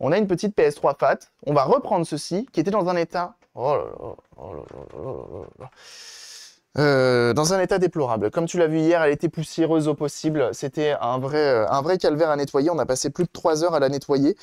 On a une petite PS3 Fat. On va reprendre ceci, qui était dans un état... Oh là là, oh là là là là là là. Dans un état déplorable. Comme tu l'as vu hier, elle était poussiéreuse au possible. C'était un vrai calvaire à nettoyer. On a passé plus de 3 heures à la nettoyer.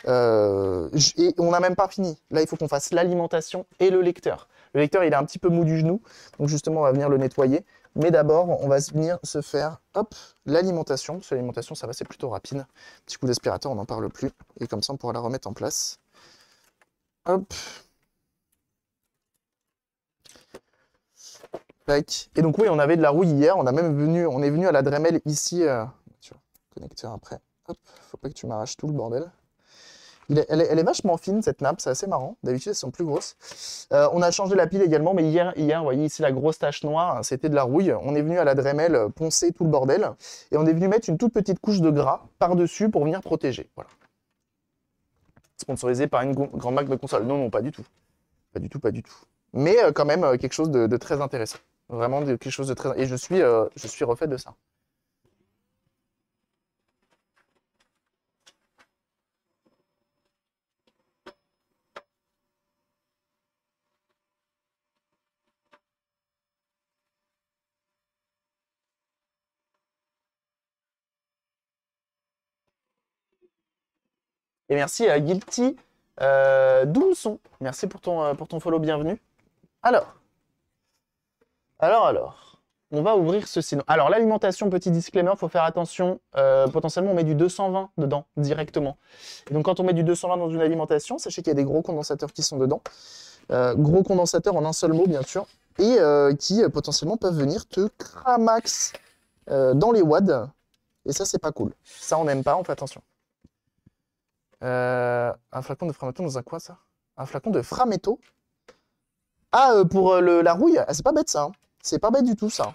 Et on n'a même pas fini. Là, il faut qu'on fasse l'alimentation et le lecteur. Le lecteur, il est un petit peu mou du genou. Donc justement, on va venir le nettoyer. Mais d'abord, on va venir se faire, hop, l'alimentation. Parce que l'alimentation, ça va, c'est plutôt rapide. Petit coup d'aspirateur, on n'en parle plus. Et comme ça, on pourra la remettre en place. Hop. Et donc oui, on avait de la rouille hier, on est venu à la Dremel ici, tu vois, connecteur après, hop, faut pas que tu m'arraches tout le bordel. Elle est vachement fine cette nappe, c'est assez marrant, d'habitude elles sont plus grosses. On a changé la pile également, mais hier, vous voyez ici la grosse tache noire, c'était de la rouille. On est venu à la Dremel poncer tout le bordel, et on est venu mettre une toute petite couche de gras par-dessus pour venir protéger, voilà. Sponsorisé par une grande marque de console, non, non, pas du tout. Pas du tout, pas du tout. Mais quand même quelque chose de très intéressant. Vraiment quelque chose de très... Et je suis refait de ça. Et merci à Guilty Doulson. Merci pour ton follow, bienvenue. Alors, on va ouvrir ceci. Alors, l'alimentation, petit disclaimer, il faut faire attention. Potentiellement, on met du 220 dedans, directement. Et donc, quand on met du 220 dans une alimentation, sachez qu'il y a des gros condensateurs qui sont dedans. Gros condensateurs en un seul mot, bien sûr. Et qui, potentiellement, peuvent venir te cramax dans les wads. Et ça, c'est pas cool. Ça, on n'aime pas, on fait attention. Un flacon de framéto dans un quoi, ça? Un flacon de framéto? Ah, pour la rouille? Ah, c'est pas bête, ça. Hein. C'est pas bête du tout, ça.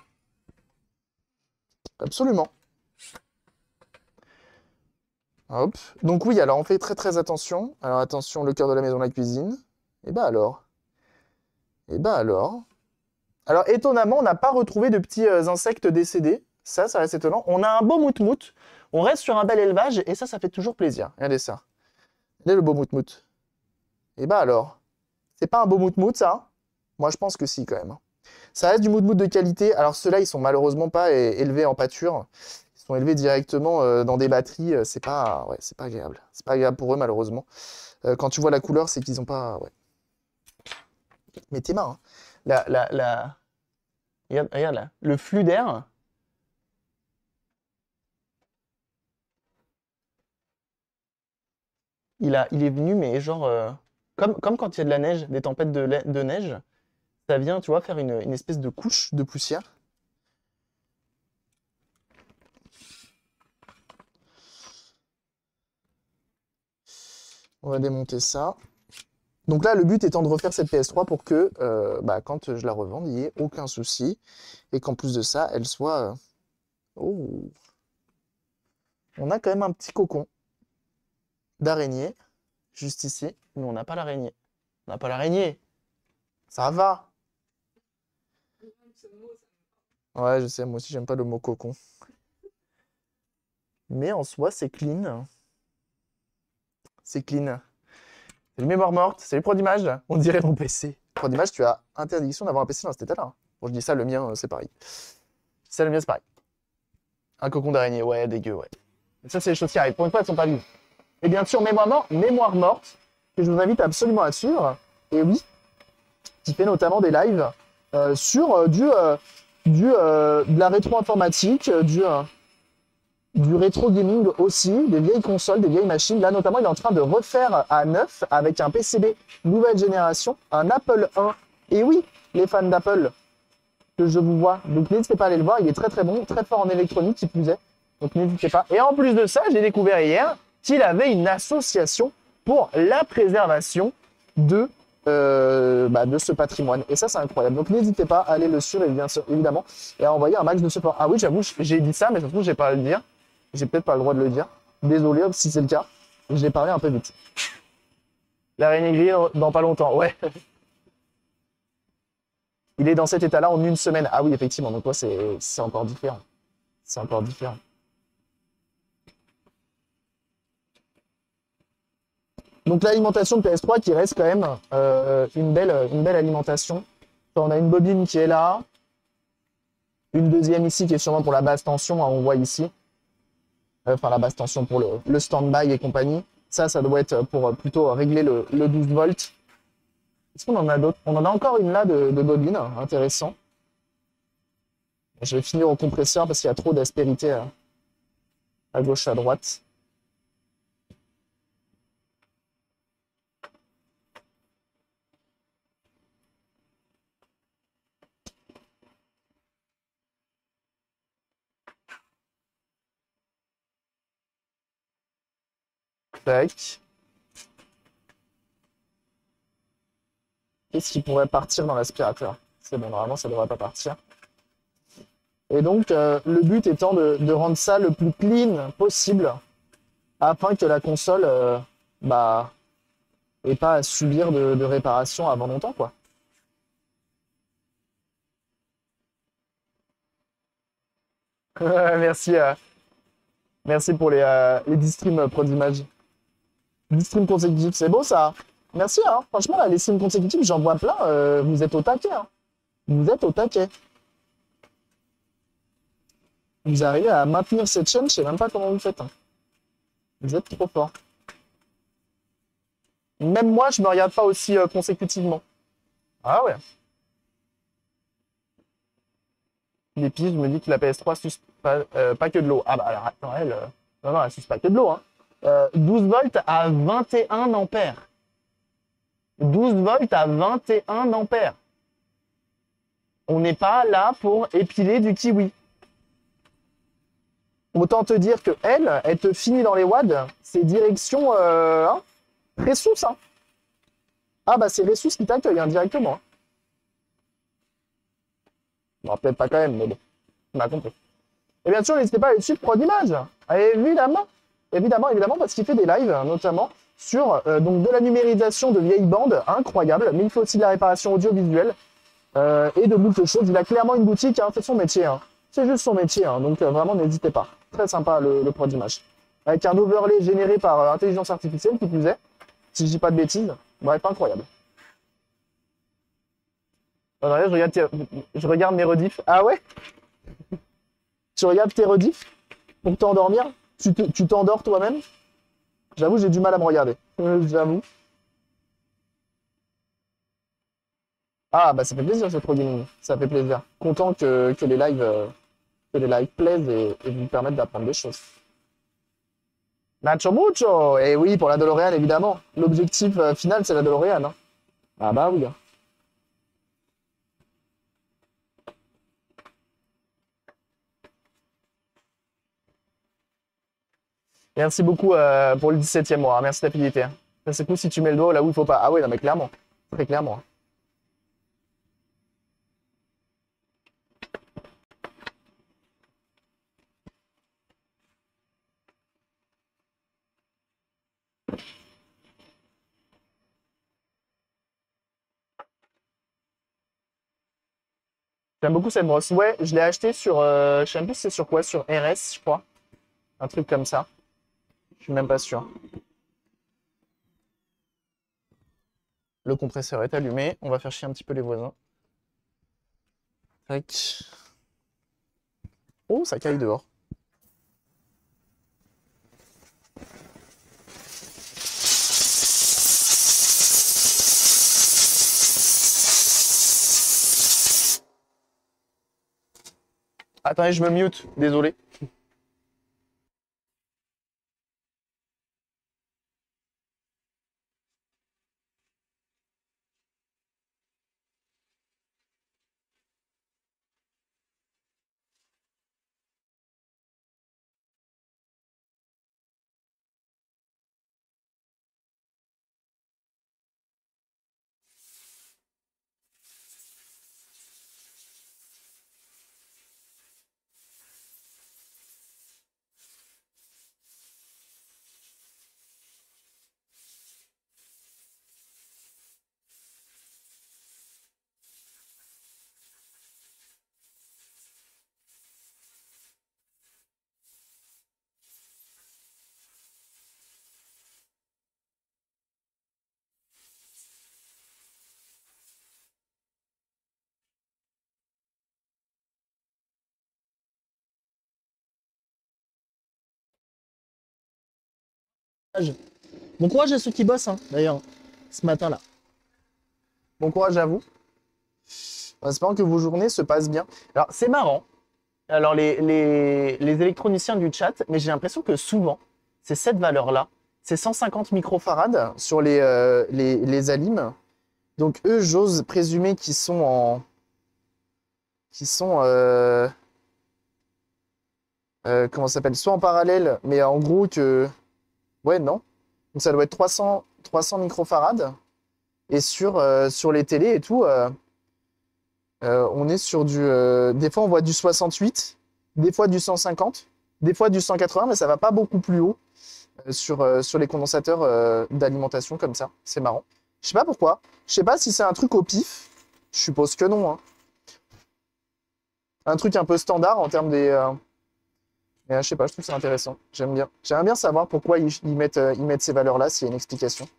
Absolument. Hop. Donc oui, alors on fait très très attention. Alors attention, le cœur de la maison, la cuisine. Et bah alors. Et bah alors. Alors étonnamment, on n'a pas retrouvé de petits insectes décédés. Ça reste étonnant. On a un beau moutmout. On reste sur un bel élevage et ça fait toujours plaisir. Regardez ça. Regardez le beau moutmout. Et bah alors. C'est pas un beau moutmout, ça? Moi, je pense que si, quand même. Ça reste du moutmout de qualité. Alors ceux-là, ils sont malheureusement pas élevés en pâture. Ils sont élevés directement dans des batteries. C'est pas agréable. C'est pas agréable pour eux, malheureusement. Quand tu vois la couleur, c'est qu'ils ont pas... Ouais. Mais tes mains, hein. Regarde là. Le flux d'air... Il est venu, mais genre... comme quand il y a de la neige, des tempêtes de neige, ça vient, tu vois, faire une espèce de couche de poussière. On va démonter ça. Donc là, le but étant de refaire cette PS3 pour que, quand je la revende, il n'y ait aucun souci. Et qu'en plus de ça, elle soit... Oh. On a quand même un petit cocon d'araignée, juste ici. Mais on n'a pas l'araignée. On n'a pas l'araignée. Ça va. Ouais, je sais, moi aussi, j'aime pas le mot cocon. Mais en soi, c'est clean. C'est clean. C'est le mémoire morte, c'est le pro d'image. On dirait mon PC. Pro d'image, tu as interdiction d'avoir un PC dans cet état-là. Bon, je dis ça, le mien, c'est pareil. Ça, le mien, c'est pareil. Un cocon d'araignée, ouais, dégueu, ouais. Ça, c'est les choses qui arrivent. Pour une fois, elles sont pas vives. Et bien sûr, mémoire morte, que je vous invite absolument à suivre. Et oui, qui fait notamment des lives sur de la rétro-informatique, du rétro gaming aussi, des vieilles consoles, des vieilles machines. Là, notamment, il est en train de refaire à neuf avec un PCB nouvelle génération, un Apple 1. Et oui, les fans d'Apple, que je vous vois. Donc, n'hésitez pas à aller le voir. Il est très, très bon, très fort en électronique, qui plus est. Donc, n'hésitez pas. Et en plus de ça, j'ai découvert hier qu'il avait une association pour la préservation de ce patrimoine. Et ça, c'est incroyable. Donc, n'hésitez pas à aller le suivre, évidemment, et à envoyer un max de support. Ah oui, j'avoue, j'ai dit ça, mais je trouve que j'ai pas à le dire. J'ai peut-être pas le droit de le dire. Désolé si c'est le cas. J'ai parlé un peu vite. L'araignée grillée dans pas longtemps, ouais. Il est dans cet état-là en une semaine. Ah oui, effectivement. Donc, c'est encore différent. C'est encore différent. Donc l'alimentation de PS3 qui reste quand même une belle alimentation. On a une bobine qui est là, une deuxième ici qui est sûrement pour la basse tension, hein, on voit ici. Enfin la basse tension pour le stand-by et compagnie. Ça doit être pour plutôt régler le 12 volts. Est-ce qu'on en a d'autres? On en a encore une là de bobine, intéressant. Je vais finir au compresseur parce qu'il y a trop d'aspérité à gauche, à droite. Tac. Qu'est-ce qui pourrait partir dans l'aspirateur? C'est bon, normalement ça devrait pas partir. Et donc, le but étant de rendre ça le plus clean possible afin que la console bah, ait pas à subir de réparation avant longtemps, quoi. Merci, merci pour les 10 streams pro d'image. 10 streams consécutifs, c'est beau ça. Merci, hein. Franchement, là, les streams consécutifs, j'en vois plein. Vous êtes au taquet, hein. Vous êtes au taquet. Vous arrivez à maintenir cette chaîne, je sais même pas comment vous faites, hein. Vous êtes trop fort. Même moi, je me regarde pas aussi consécutivement. Ah ouais. Les piges, je me dis que la PS3 suce pas que de l'eau. Ah bah alors attends, elle. Non, non, elle suce pas que de l'eau, hein. 12 volts à 21 ampères. 12 volts à 21 ampères. On n'est pas là pour épiler du kiwi. Autant te dire que elle te finit dans les wads, c'est direction hein, Ressus, hein. Ah bah c'est Ressus qui t'accueille hein, directement. Bon, peut-être pas quand même, mais bon, on a compris. Et bien sûr, n'hésitez pas à aller suivre Prod Image. Évidemment, évidemment, parce qu'il fait des lives, notamment sur donc de la numérisation de vieilles bandes, incroyable, mais il fait aussi de la réparation audiovisuelle et de beaucoup de choses. Il a clairement une boutique, hein, c'est son métier. Hein. C'est juste son métier, hein, donc vraiment n'hésitez pas. Très sympa le Prod Image. Avec un overlay généré par intelligence artificielle, qui plus est, si je dis pas de bêtises. Bref, incroyable. Je regarde mes rediffs. Ah ouais? Tu regardes tes rediffs pour t'endormir? Tu t'endors toi-même? J'avoue, j'ai du mal à me regarder. J'avoue. Ah, bah ça fait plaisir ce pro gaming. Ça fait plaisir. Content que les lives plaisent et vous permettent d'apprendre des choses. Nacho mucho! Et oui, pour la DeLorean, évidemment. L'objectif final, c'est la DeLorean. Hein. Ah bah oui. Merci beaucoup pour le 17e mois. Hein. Merci de ta fidélité. Hein. Ça, c'est cool si tu mets le doigt là où il faut pas. Ah oui, non, mais clairement. Très clairement. Hein. J'aime beaucoup cette brosse. Ouais, je l'ai acheté sur. Je sais même plus c'est sur quoi, sur RS, je crois. Un truc comme ça. Je suis même pas sûr. Le compresseur est allumé. On va faire chier un petit peu les voisins. Tac. Oh, ça caille dehors. Attendez, je me mute. Désolé. Bon courage à ceux qui bossent, hein, d'ailleurs, ce matin-là. Bon courage à vous. En espérant que vos journées se passent bien. Alors, c'est marrant. Alors, les électroniciens du chat, mais j'ai l'impression que souvent, c'est cette valeur-là. C'est 150 microfarads sur les Alim. Donc, eux, j'ose présumer qu'ils sont en... Qu'ils sont... comment ça s'appelle? Soit en parallèle, mais en gros que... Ouais, non. Donc, ça doit être 300 microfarads. Et sur les télés et tout... on est sur du... des fois, on voit du 68, des fois du 150, des fois du 180, mais ça va pas beaucoup plus haut sur les condensateurs d'alimentation comme ça. C'est marrant. Je sais pas pourquoi. Je sais pas si c'est un truc au pif. Je suppose que non, hein. Un truc un peu standard en termes des... Mais je sais pas, je trouve ça intéressant. J'aime bien. J'aimerais bien savoir pourquoi ils mettent ces valeurs-là, s'il y a une explication.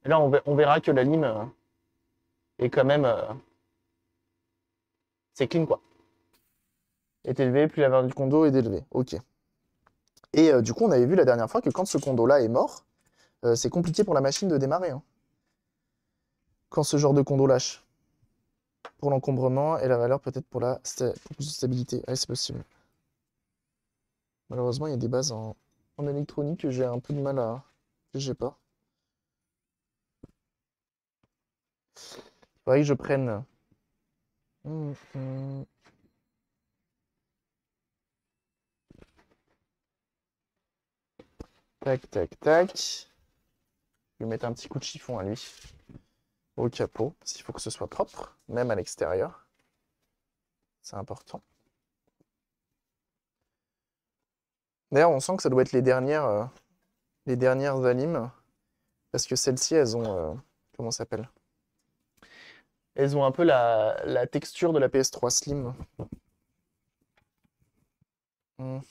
Et là, on verra que la lime est quand même... c'est clean, quoi. Est élevé, plus la valeur du condo est élevée. Ok. Et du coup, on avait vu la dernière fois que quand ce condo-là est mort, c'est compliqué pour la machine de démarrer, hein. Quand ce genre de condo lâche. Pour l'encombrement et la valeur peut-être pour pour plus de stabilité. Ouais, c'est possible. Malheureusement, il y a des bases en électronique que j'ai un peu de mal à... que j'ai pas. Faudrait que je prenne... Tac, tac, tac. Je vais mettre un petit coup de chiffon à lui. Au capot, s'il faut que ce soit propre, même à l'extérieur. C'est important. D'ailleurs, on sent que ça doit être les dernières Alim. Parce que celles-ci, elles ont... comment ça s'appelle? Elles ont un peu la texture de la PS3 Slim. On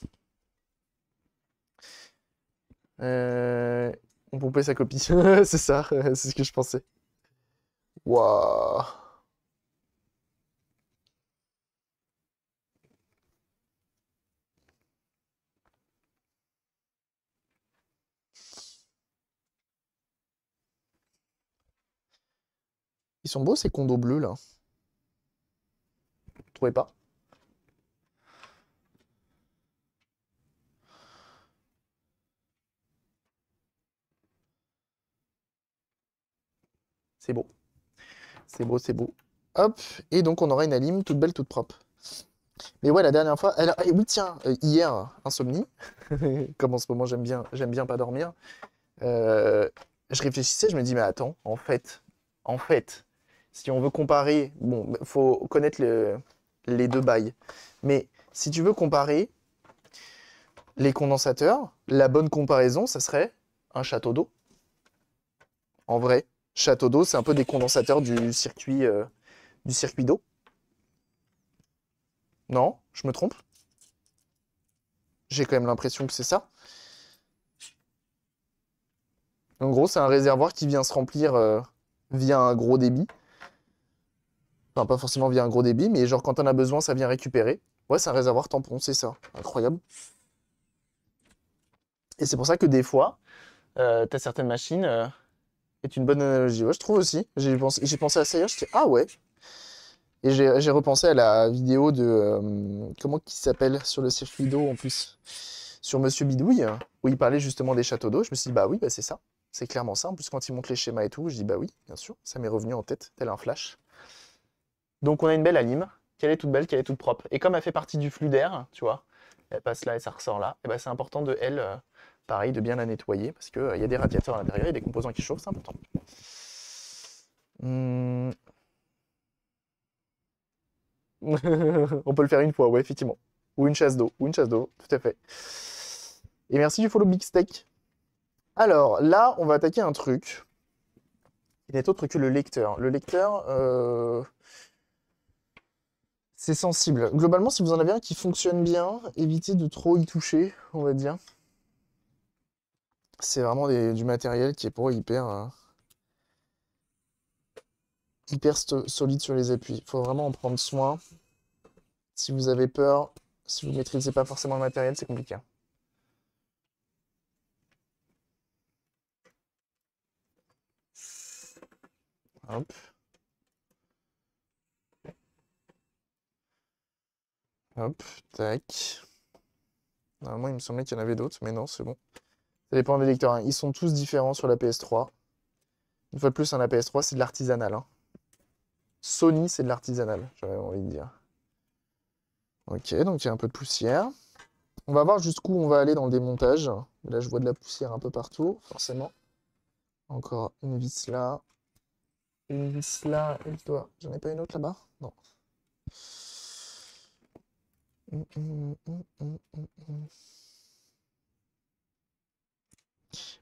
pompait sa copie. C'est ça, c'est ce que je pensais. Waouh. Ils sont beaux ces condos bleus là. Vous trouvez pas? C'est beau. C'est beau, c'est beau. Hop, et donc on aura une Alim toute belle, toute propre. Mais ouais, la dernière fois... Alors, oui, tiens, hier, insomnie. Comme en ce moment, j'aime bien pas dormir. Je réfléchissais, je me dis, mais attends, en fait, si on veut comparer... Bon, faut connaître les deux bails. Mais si tu veux comparer les condensateurs, la bonne comparaison, ça serait un château d'eau. En vrai, château d'eau, c'est un peu des condensateurs du circuit d'eau. Non, je me trompe? J'ai quand même l'impression que c'est ça. En gros, c'est un réservoir qui vient se remplir via un gros débit. Enfin, pas forcément via un gros débit, mais genre quand on a besoin, ça vient récupérer. Ouais, c'est un réservoir tampon, c'est ça. Incroyable. Et c'est pour ça que des fois, t'as certaines machines, est une bonne analogie. Ouais, je trouve aussi. J'ai pensé à ça hier, je dis, ah ouais. Et j'ai repensé à la vidéo de... comment il s'appelle sur le circuit d'eau en plus? Sur Monsieur Bidouille, où il parlait justement des châteaux d'eau. Je me suis dit, bah oui, bah c'est ça. C'est clairement ça. En plus, quand il montre les schémas et tout, je dis, bah oui, bien sûr. Ça m'est revenu en tête, tel un flash. Donc on a une belle Alim, qu'elle est toute belle, qu'elle est toute propre. Et comme elle fait partie du flux d'air, tu vois, elle passe là et ça ressort là, et ben c'est important de elle, pareil, de bien la nettoyer, parce qu'il y a des radiateurs à l'intérieur et des composants qui chauffent, c'est important. On peut le faire une fois, ouais, effectivement. Ou une chasse d'eau, tout à fait. Et merci du follow Big Steak. Alors, là, on va attaquer un truc qui n'est autre que le lecteur. Le lecteur, c'est sensible. Globalement, si vous en avez un qui fonctionne bien, évitez de trop y toucher, on va dire. C'est vraiment du matériel qui est pour hyper solide sur les appuis. Il faut vraiment en prendre soin. Si vous avez peur, si vous ne maîtrisez pas forcément le matériel, c'est compliqué. Hop. Hop, tac. Normalement, il me semblait qu'il y en avait d'autres, mais non, c'est bon. Ça dépend des lecteurs, hein. Ils sont tous différents sur la PS3. Une fois de plus, hein, la PS3, c'est de l'artisanal, hein. Sony, c'est de l'artisanal, j'aurais envie de dire. Ok, donc il y a un peu de poussière. On va voir jusqu'où on va aller dans le démontage. Là, je vois de la poussière un peu partout, forcément. Encore une vis là. Une vis là, et je dois... J'en ai pas une autre là-bas? Non.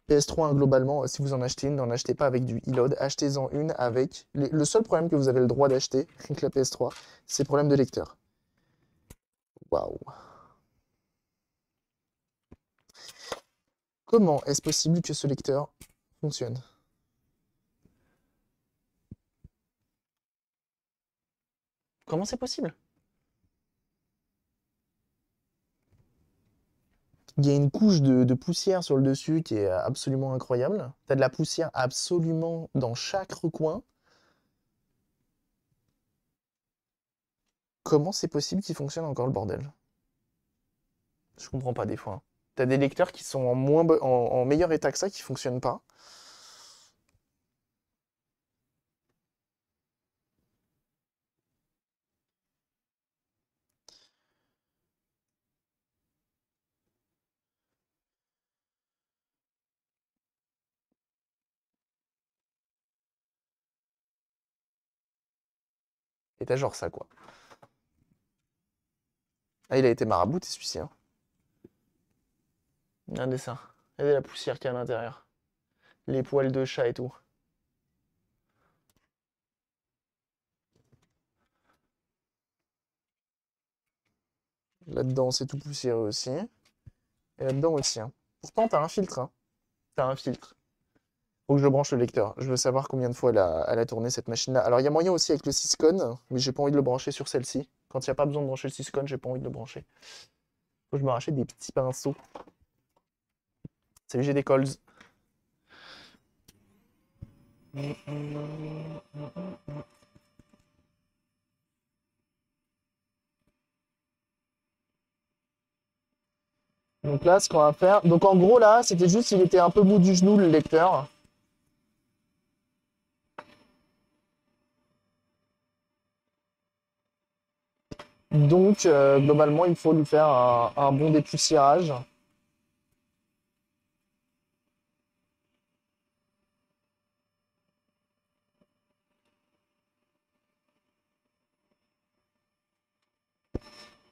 PS3, hein, globalement, si vous en achetez une, n'en achetez pas avec du e-load. Achetez-en une avec... Le seul problème que vous avez le droit d'acheter avec la PS3, c'est le problème de lecteur. Waouh. Comment est-ce possible que ce lecteur fonctionne? Comment c'est possible? Il y a une couche de poussière sur le dessus qui est absolument incroyable. T'as de la poussière absolument dans chaque recoin. Comment c'est possible qu'il fonctionne encore le bordel? Je comprends pas des fois, hein. T'as des lecteurs qui sont en meilleur état que ça qui fonctionnent pas. Et t'as genre ça, quoi. Ah, il a été marabouté, celui-ci, hein. Regardez ça. Regardez la poussière qu'il y a à l'intérieur. Les poils de chat et tout. Là-dedans, c'est tout poussiéreux aussi. Et là-dedans aussi, hein. Pourtant, t'as un filtre, hein. T'as un filtre. Faut que je branche le lecteur. Je veux savoir combien de fois elle a tourné cette machine-là. Alors, il y a moyen aussi avec le Syscon, mais j'ai pas envie de le brancher sur celle-ci. Quand il n'y a pas besoin de brancher le Syscon, j'ai pas envie de le brancher. Faut que je me rachète des petits pinceaux. Salut, j'ai des cols. Donc là, ce qu'on va faire... Donc en gros, là, c'était juste il était un peu mou du genou, le lecteur. Donc, globalement, il faut lui faire un bon dépoussiérage.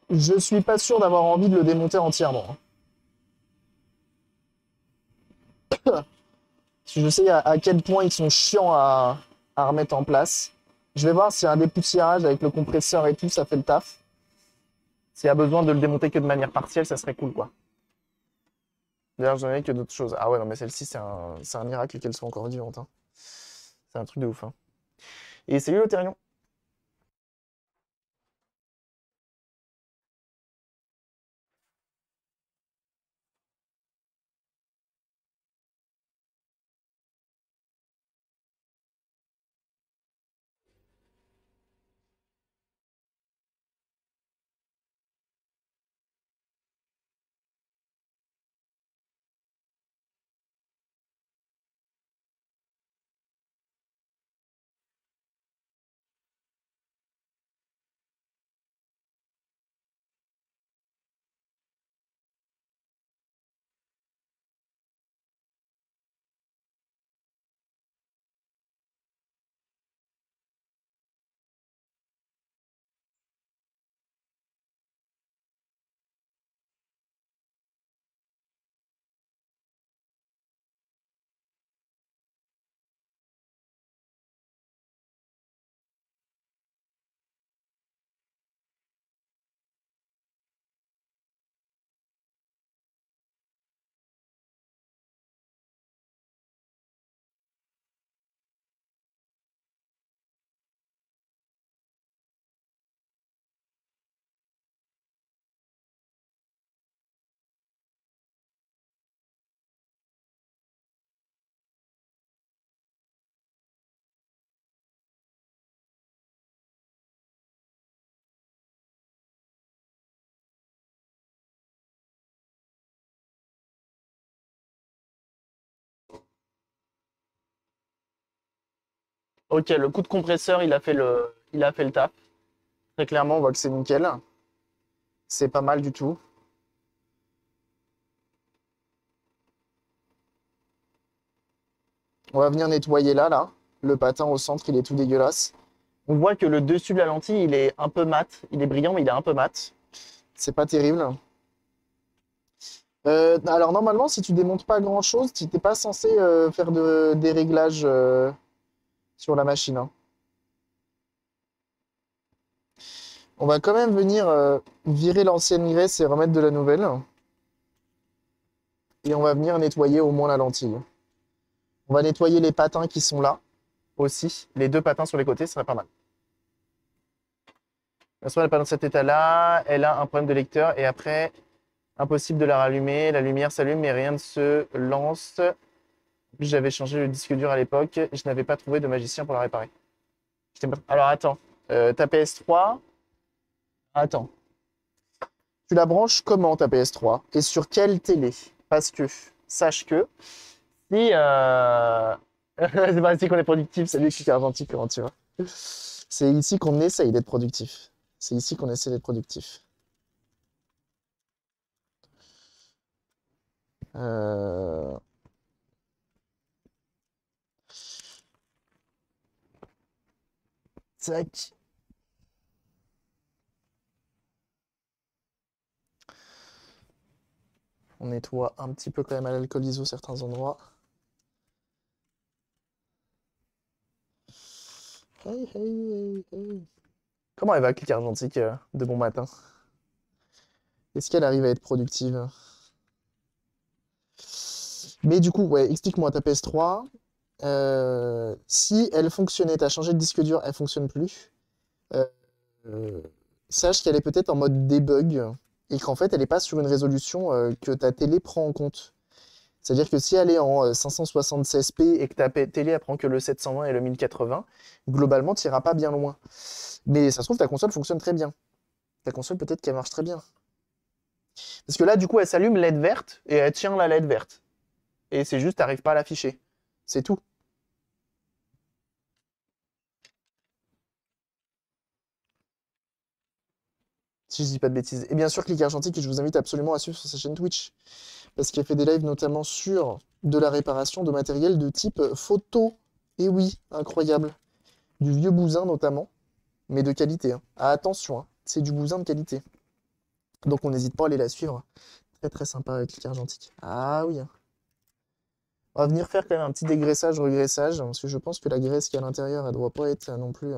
Je suis pas sûr d'avoir envie de le démonter entièrement, hein. Je sais à quel point ils sont chiants à remettre en place. Je vais voir si un dépoussiérage avec le compresseur et tout, ça fait le taf. S'il y a besoin de le démonter que de manière partielle, ça serait cool, quoi. D'ailleurs, j'en ai que d'autres choses. Ah ouais, non, mais celle-ci, c'est un miracle qu'elle soit encore vivante, hein. C'est un truc de ouf, hein. Et salut, Lotérion. Ok, le coup de compresseur, il a fait le taf. Très clairement, on voit que c'est nickel. C'est pas mal du tout. On va venir nettoyer là. Le patin au centre, il est tout dégueulasse. On voit que le dessus de la lentille, il est un peu mat. Il est brillant, mais il est un peu mat. C'est pas terrible. Alors normalement, si tu démontes pas grand-chose, tu n'es pas censé faire des réglages sur la machine, hein. On va quand même venir virer l'ancienne graisse et remettre de la nouvelle. Et on va venir nettoyer au moins la lentille. On va nettoyer les patins qui sont là aussi. Les deux patins sur les côtés, ce serait pas mal. La soit elle n'est pas dans cet état-là. Elle a un problème de lecteur. Et après, impossible de la rallumer. La lumière s'allume, mais rien ne se lance. J'avais changé le disque dur à l'époque. Et je n'avais pas trouvé de magicien pour la réparer. Alors attends. Ta PS3. Attends. Tu la branches comment ta PS3? Et sur quelle télé? Parce que, sache que, si. C'est pas ici qu'on est productif. Salut, Kika Argentique, comment tu vas? C'est ici qu'on essaye d'être productif. C'est ici qu'on essaie d'être productif. Euh, Tac. On nettoie un petit peu quand même à l'alcool iso certains endroits. Hey, hey, hey, hey. Comment elle va, Click Argentique, de bon matin? Est-ce qu'elle arrive à être productive? Mais du coup, ouais, explique-moi ta PS3. Si elle fonctionnait, t'as changé de disque dur, elle fonctionne plus. Euh, euh, Sache qu'elle est peut-être en mode debug et qu'en fait, elle n'est pas sur une résolution que ta télé prend en compte. C'est-à-dire que si elle est en 576p et que ta télé apprend que le 720 et le 1080, globalement, tu n'iras pas bien loin. Mais ça se trouve, ta console fonctionne très bien. Ta console, peut-être qu'elle marche très bien. Parce que là, du coup, elle s'allume LED verte et elle tient la LED verte. Et c'est juste, t'arrives pas à l'afficher. C'est tout. Si je dis pas de bêtises. Et bien sûr, Click Argentique, je vous invite absolument à suivre sur sa chaîne Twitch. Parce qu'elle fait des lives notamment sur de la réparation de matériel de type photo. Et oui, incroyable. Du vieux bousin notamment, mais de qualité, hein. Ah, attention, hein, c'est du bousin de qualité. Donc on n'hésite pas à aller la suivre. Très très sympa avec Click Argentique. Ah oui, hein. On va venir faire quand même un petit dégraissage, regraissage, parce que je pense que la graisse qui est à l'intérieur, elle doit pas être non plus.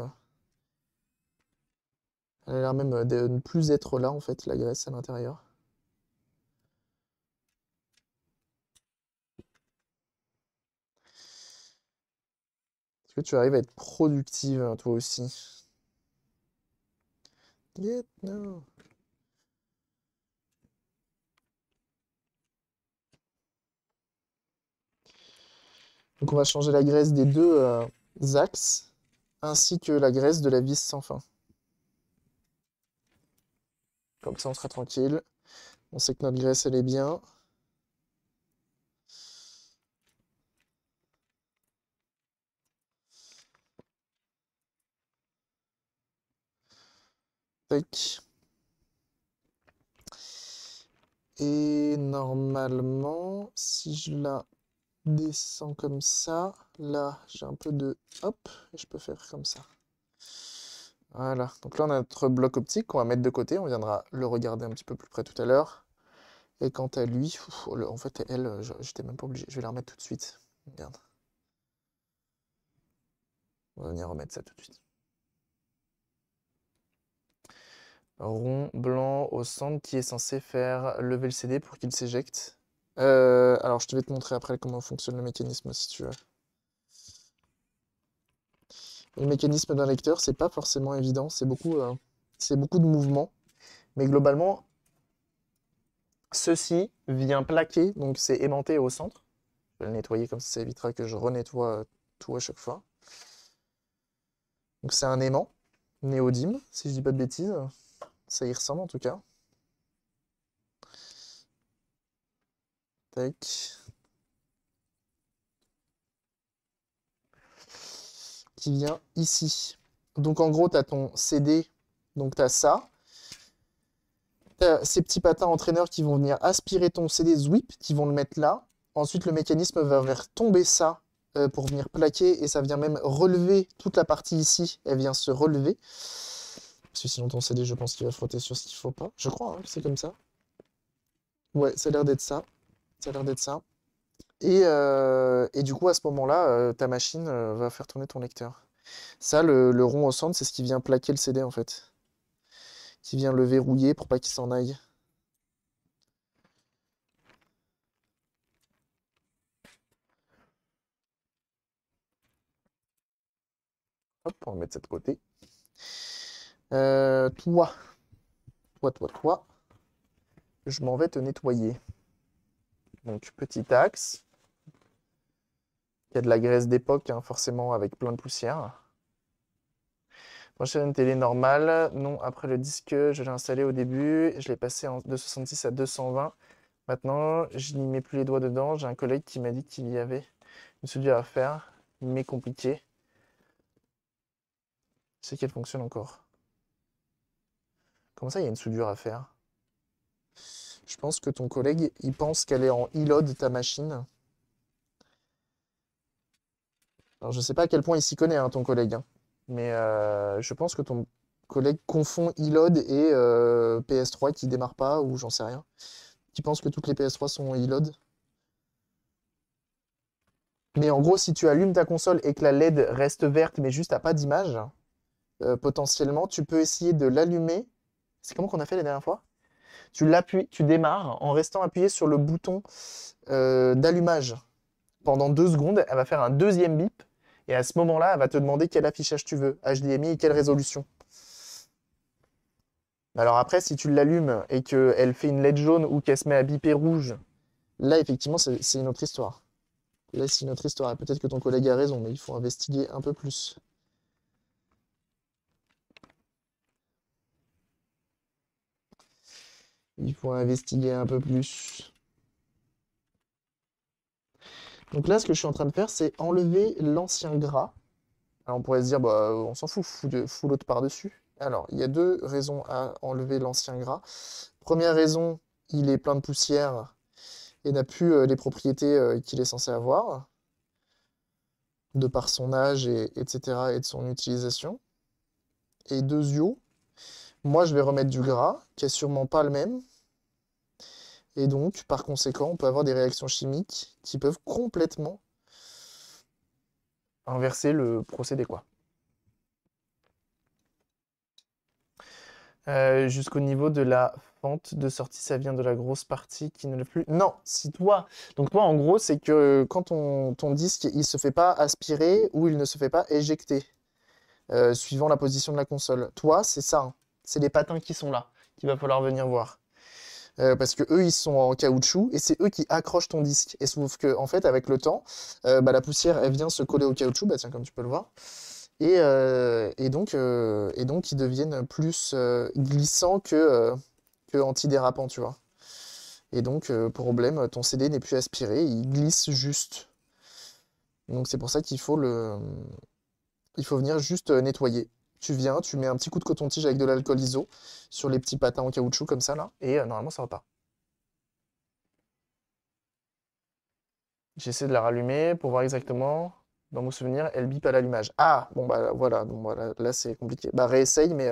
Elle a l'air même de ne plus être là en fait, la graisse à l'intérieur. Est-ce que tu arrives à être productive hein, toi aussi? No. Donc on va changer la graisse des deux axes, ainsi que la graisse de la vis sans fin. Comme ça on sera tranquille. On sait que notre graisse elle est bien. Tac. Et normalement, si je la descends comme ça, là j'ai un peu de hop, et je peux faire comme ça. Voilà, donc là on a notre bloc optique qu'on va mettre de côté, on viendra le regarder un petit peu plus près tout à l'heure. Et quant à lui, en fait elle, j'étais même pas obligé, je vais la remettre tout de suite. Regarde. On va venir remettre ça tout de suite. Rond blanc au centre qui est censé faire lever le CD pour qu'il s'éjecte. Alors je vais te montrer après comment fonctionne le mécanisme si tu veux. Le mécanisme d'un lecteur, c'est pas forcément évident, c'est beaucoup de mouvements. Mais globalement, ceci vient plaquer, donc c'est aimanté au centre. Je vais le nettoyer comme ça évitera que je renettoie tout à chaque fois. Donc c'est un aimant, néodyme, si je dis pas de bêtises. Ça y ressemble en tout cas. Tac. qui vient ici. Donc en gros, tu as ton CD, donc tu as ça. Tu as ces petits patins entraîneurs qui vont venir aspirer ton CD Zwip, qui vont le mettre là. Ensuite, le mécanisme va faire tomber ça pour venir plaquer et ça vient même relever toute la partie ici. Elle vient se relever. Parce que sinon, ton CD, je pense qu'il va frotter sur ce qu'il faut pas. Je crois que c'est comme ça. Ouais, ça a l'air d'être ça. Ça a l'air d'être ça. Et du coup, à ce moment-là, ta machine va faire tourner ton lecteur. Ça, le rond au centre, c'est ce qui vient plaquer le CD en fait. Qui vient le verrouiller pour pas qu'il s'en aille. Hop, on va mettre ça de côté. Toi, toi, je m'en vais te nettoyer. Donc, petit axe. Il y a de la graisse d'époque, hein, forcément, avec plein de poussière. Prochaine télé normale. Non, après le disque, je l'ai installé au début. Je l'ai passé de 66 à 220. Maintenant, je n'y mets plus les doigts dedans. J'ai un collègue qui m'a dit qu'il y avait une soudure à faire, mais compliquée. Je sais qu'elle fonctionne encore. Comment ça, il y a une soudure à faire? Je pense que ton collègue, il pense qu'elle est en e-load, ta machine. Alors, je sais pas à quel point il s'y connaît, hein, ton collègue, hein. Mais je pense que ton collègue confond e-load et PS3 qui démarre pas, ou j'en sais rien. Qui pense que toutes les PS3 sont en e-load. Mais en gros, si tu allumes ta console et que la LED reste verte, mais juste à pas d'image, potentiellement, tu peux essayer de l'allumer. C'est comment qu'on a fait la dernière fois? Tu l'appuies, tu démarres en restant appuyé sur le bouton d'allumage. Pendant 2 secondes, elle va faire un deuxième bip. Et à ce moment-là, elle va te demander quel affichage tu veux, HDMI et quelle résolution. Alors après, si tu l'allumes et qu'elle fait une LED jaune ou qu'elle se met à biper rouge, là, effectivement, c'est une autre histoire. Là, c'est une autre histoire. Et peut-être que ton collègue a raison, mais il faut investiguer un peu plus. Il faut investiguer un peu plus. Donc là, ce que je suis en train de faire, c'est enlever l'ancien gras. Alors on pourrait se dire, bah, on s'en fout, fous l'autre par-dessus. Alors, il y a 2 raisons à enlever l'ancien gras. Première raison, il est plein de poussière et n'a plus les propriétés qu'il est censé avoir, de par son âge, etc., et de son utilisation. Et deuxio, moi je vais remettre du gras, qui est sûrement pas le même, et donc, par conséquent, on peut avoir des réactions chimiques qui peuvent complètement inverser le procédé, quoi. Jusqu'au niveau de la fente de sortie, ça vient de la grosse partie qui ne l'est plus. Non, si toi. Donc toi, en gros, c'est que quand ton disque, il se fait pas aspirer ou il ne se fait pas éjecter, suivant la position de la console. Toi, c'est ça, hein. C'est les patins qui sont là, qu'il va falloir venir voir. Parce que eux, ils sont en caoutchouc et c'est eux qui accrochent ton disque. Et sauf que, en fait, avec le temps, bah, la poussière, elle vient se coller au caoutchouc, bah tiens, comme tu peux le voir. Et donc, ils deviennent plus glissants que antidérapants, tu vois. Et donc, problème, ton CD n'est plus aspiré, il glisse juste. Donc, c'est pour ça il faut venir juste nettoyer. Tu viens, tu mets un petit coup de coton-tige avec de l'alcool iso sur les petits patins en caoutchouc comme ça, là, et normalement, ça repart. J'essaie de la rallumer pour voir exactement. Dans mon souvenir, elle bip à l'allumage. Ah, bon bah voilà, bon, voilà, là c'est compliqué. Bah réessaye, mais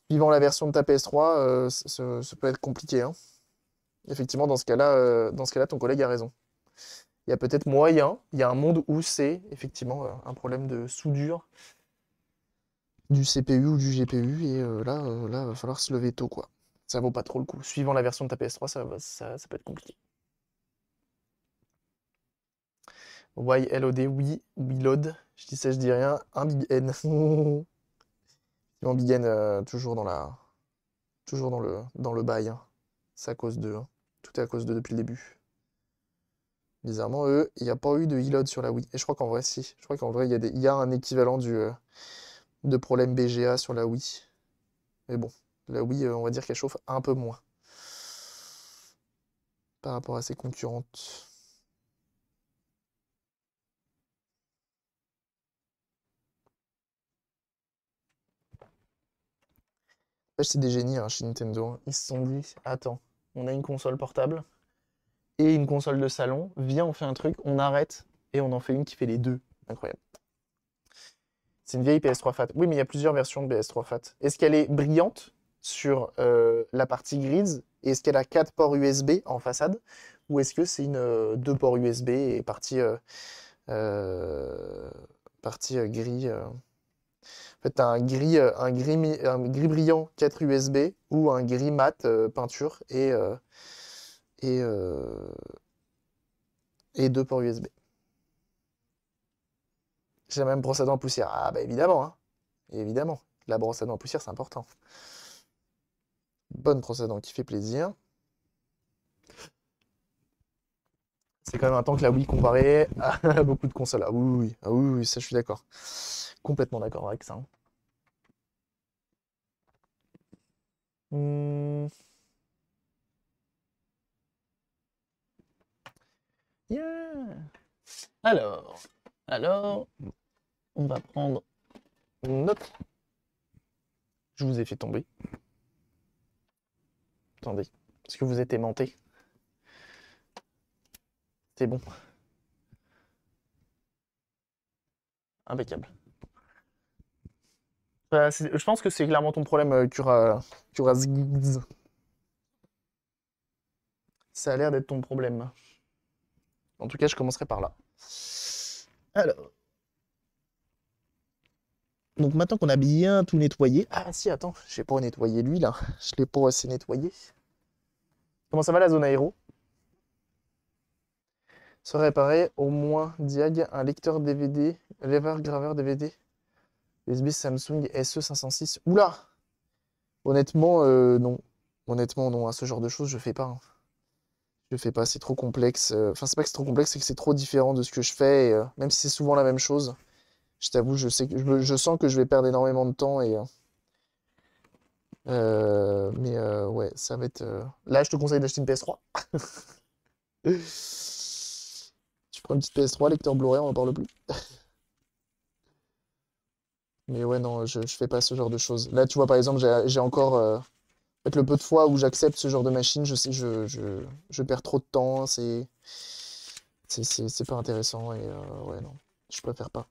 suivant la version de ta PS3, ça peut être compliqué, hein. Effectivement, dans ce cas-là, ton collègue a raison. Il y a peut-être moyen, il y a un monde où c'est effectivement un problème de soudure du CPU ou du GPU, et là, va falloir se lever tôt, quoi. Ça vaut pas trop le coup. Suivant la version de ta PS3, ça peut être compliqué. YLOD, oui, WeLoad. Je dis ça, je dis rien. Un Big N. Un Big N, toujours dans le bail, hein. C'est à cause d'eux, hein. Tout est à cause d'eux depuis le début. Bizarrement, eux, il n'y a pas eu de e-load sur la Wii. Et je crois qu'en vrai, si. Je crois qu'en vrai, il y a un équivalent de problème BGA sur la Wii. Mais bon, la Wii, on va dire qu'elle chauffe un peu moins par rapport à ses concurrentes. C'est des génies hein, chez Nintendo, hein. Ils se sont dit, attends, on a une console portable et une console de salon, viens, on fait un truc, on arrête et on en fait une qui fait les deux. Incroyable. C'est une vieille PS3 Fat. Oui, mais il y a plusieurs versions de PS3 Fat. Est-ce qu'elle est brillante sur la partie grise? Et est-ce qu'elle a 4 ports USB en façade? Ou est-ce que c'est une 2 ports USB et euh, partie gris En fait, t'as un gris brillant 4 USB ou un gris mat peinture et, euh, et 2 ports USB. J'ai la même brosse à dents poussière. Ah bah évidemment, hein. Évidemment. La brosse à dents poussière, c'est important. Bonne brosse à dents qui fait plaisir. C'est quand même un temps que la Wii comparée à beaucoup de consoles. Ah oui, oui, ah oui, oui, ça je suis d'accord. Complètement d'accord avec ça, hein. Hmm, yeah. Alors, on va prendre notre. Je vous ai fait tomber. Attendez, est-ce que vous êtes aimanté? C'est bon, impeccable. Je pense que c'est clairement ton problème, Kurazgiz. Ça a l'air d'être ton problème. En tout cas, je commencerai par là. Alors, donc maintenant qu'on a bien tout nettoyé. Ah si, attends, je vais pas nettoyer lui là. Je l'ai pas assez nettoyé. Comment ça va la zone aéro? Se réparer au moins Diag, un lecteur DVD, lever graveur DVD, USB Samsung SE506. Oula! Honnêtement, non. Honnêtement, non. À ce genre de choses, je fais pas, hein. Je fais pas, c'est trop complexe. Enfin, c'est pas que c'est trop complexe, c'est que c'est trop différent de ce que je fais. Et, même si c'est souvent la même chose, je t'avoue, je sais que je sens que je vais perdre énormément de temps. Mais ouais, ça va être. Là, je te conseille d'acheter une PS3. Tu prends une petite PS3, lecteur Blu-ray, on en parle plus. Mais ouais, non, je fais pas ce genre de choses. Là, tu vois, par exemple, j'ai encore. En fait, le peu de fois où j'accepte ce genre de machine, je sais que je perds trop de temps. C'est pas intéressant. Et ouais, non, je préfère pas.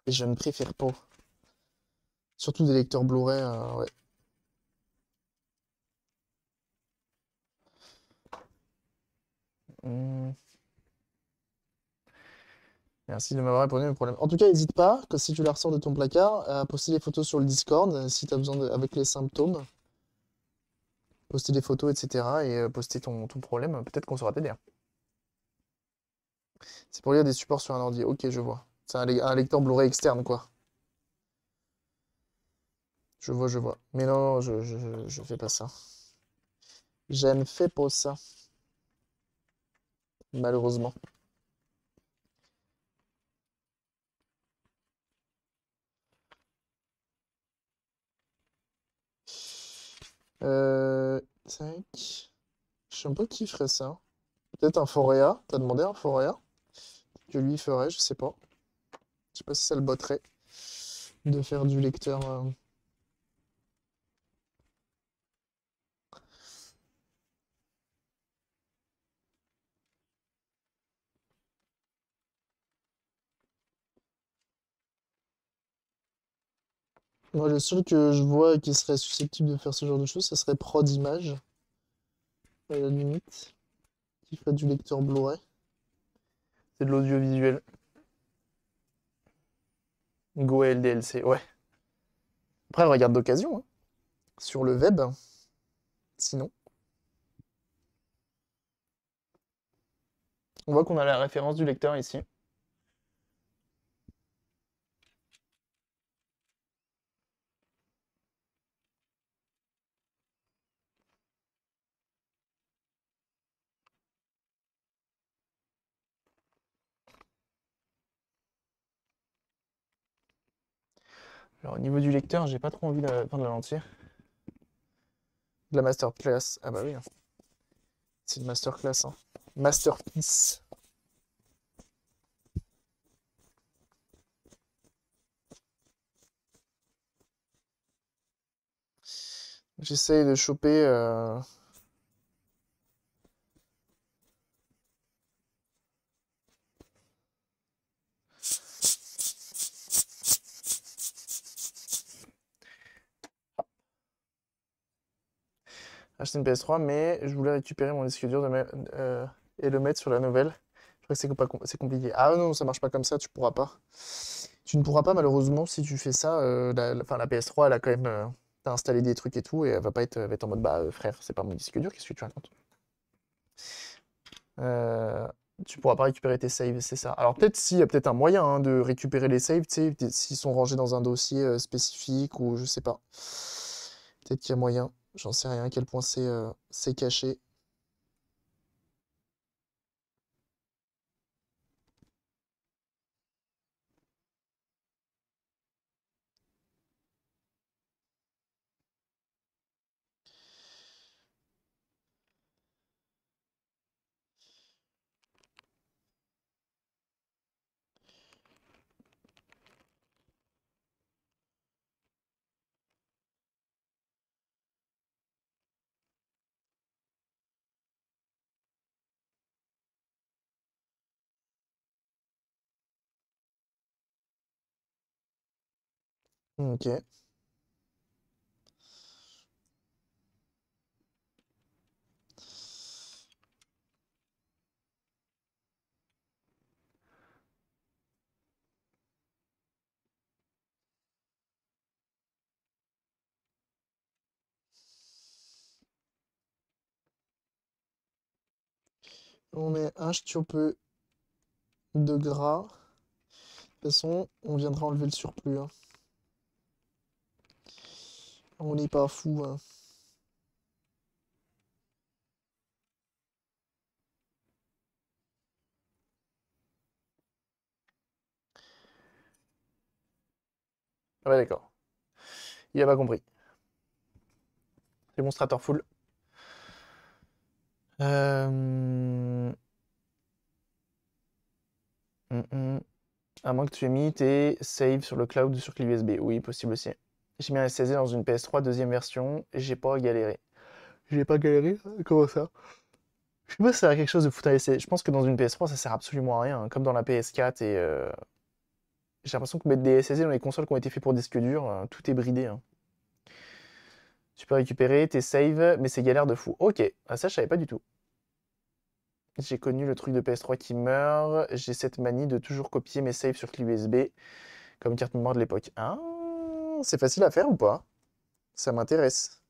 Et je ne préfère pas. Surtout des lecteurs Blu-ray, ouais. Hmm. Merci de m'avoir répondu à mes problèmes. En tout cas, n'hésite pas, que si tu la ressors de ton placard, à poster des photos sur le Discord, si tu as besoin avec les symptômes, poster des photos, etc. et poster ton problème, peut-être qu'on saura t'aider, hein. C'est pour lire des supports sur un ordi. Ok, je vois. C'est un lecteur Blu-ray externe, quoi. Je vois, je vois. Mais non, je fais pas ça. Je ne fais pas ça, malheureusement. Tac. Je sais pas qui ferait ça. Peut-être un Forea. T'as demandé un Forea? Que lui ferait, je sais pas. Je sais pas si ça le botterait de faire du lecteur. Moi, le seul que je vois qui serait susceptible de faire ce genre de choses, ça serait Prod Image, à la limite, qui ferait du lecteur Blu-ray. C'est de l'audiovisuel. Go LDLC, ouais. Après, regarde d'occasion, hein, sur le web, sinon. On voit qu'on a la référence du lecteur ici. Alors, au niveau du lecteur, j'ai pas trop envie de prendre la lentille. De la masterclass. Ah bah oui, hein. C'est une masterclass, hein. Masterpiece. J'essaye de choper. Acheter une PS3, mais je voulais récupérer mon disque dur et le mettre sur la nouvelle. Je crois que c'est compliqué. Ah non, ça marche pas comme ça, tu pourras pas. Tu ne pourras pas, malheureusement, si tu fais ça. Enfin, la PS3, elle a quand même. T'as installé des trucs et tout, et elle va pas être, elle va être en mode bah frère, c'est pas mon disque dur, qu'est-ce que tu racontes? Euh, Tu pourras pas récupérer tes saves, c'est ça. Alors peut-être s'il y a peut-être un moyen hein, de récupérer les saves, tu sais, peut-être s'ils sont rangés dans un dossier spécifique ou je sais pas. Peut-être qu'il y a moyen. J'en sais rien à quel point c'est caché. Ok. On met un peu de gras. De toute façon, on viendra enlever le surplus, hein. On n'est pas fou, hein. Ah ouais, d'accord. Il a pas compris. Démonstrateur full. Euh... hum. À moins que tu aies mis tes saves sur le cloud ou sur clé USB. Oui, possible aussi. J'ai mis un SSD dans une PS3 deuxième version et j'ai pas galéré. J'ai pas galéré? Comment ça? Je sais pas si ça a quelque chose de foutre à essayer. Je pense que dans une PS3, ça sert absolument à rien, hein. Comme dans la PS4 et j'ai l'impression que mettre des SSD dans les consoles qui ont été faites pour disque dur, tout est bridé, hein. Tu peux récupérer tes saves, mais c'est galère de fou. Ok, ah, ça je savais pas du tout. J'ai connu le truc de PS3 qui meurt. J'ai cette manie de toujours copier mes saves sur clé USB comme carte mémoire de l'époque. Ah, c'est facile à faire ou pas? Ça m'intéresse.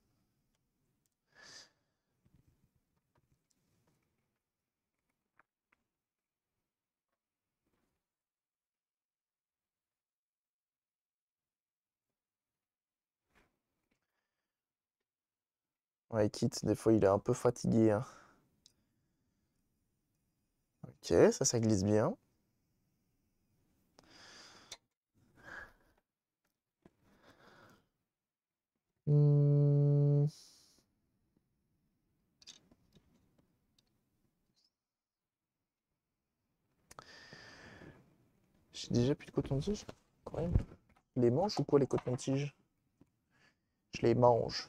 Ouais, Kit, des fois il est un peu fatigué, hein. Ok, ça glisse bien. Hmm, J'ai déjà plus de coton-tige? Incroyable. Je les mange ou quoi les cotons-tiges? Je les mange.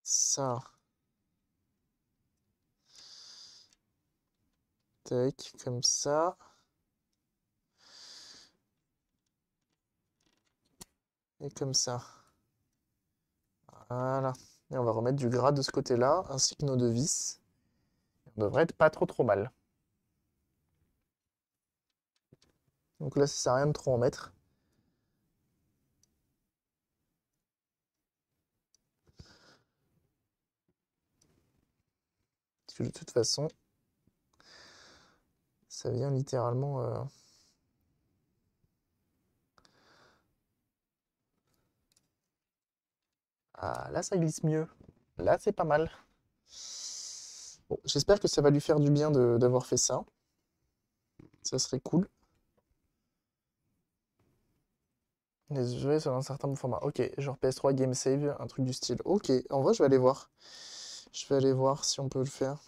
Ça, tac, comme ça. Et comme ça. Voilà. Et on va remettre du gras de ce côté-là, ainsi que nos deux vis. On devrait être pas trop mal. Donc là, ça sert à rien de trop en mettre. Parce que de toute façon, ça vient littéralement. Ah, là, ça glisse mieux. Là, c'est pas mal. Bon, j'espère que ça va lui faire du bien d'avoir fait ça. Ça serait cool. Les jeux sur un certain format. Ok, genre PS3 Game Save, un truc du style. Ok, en vrai, je vais aller voir. Je vais aller voir si on peut le faire.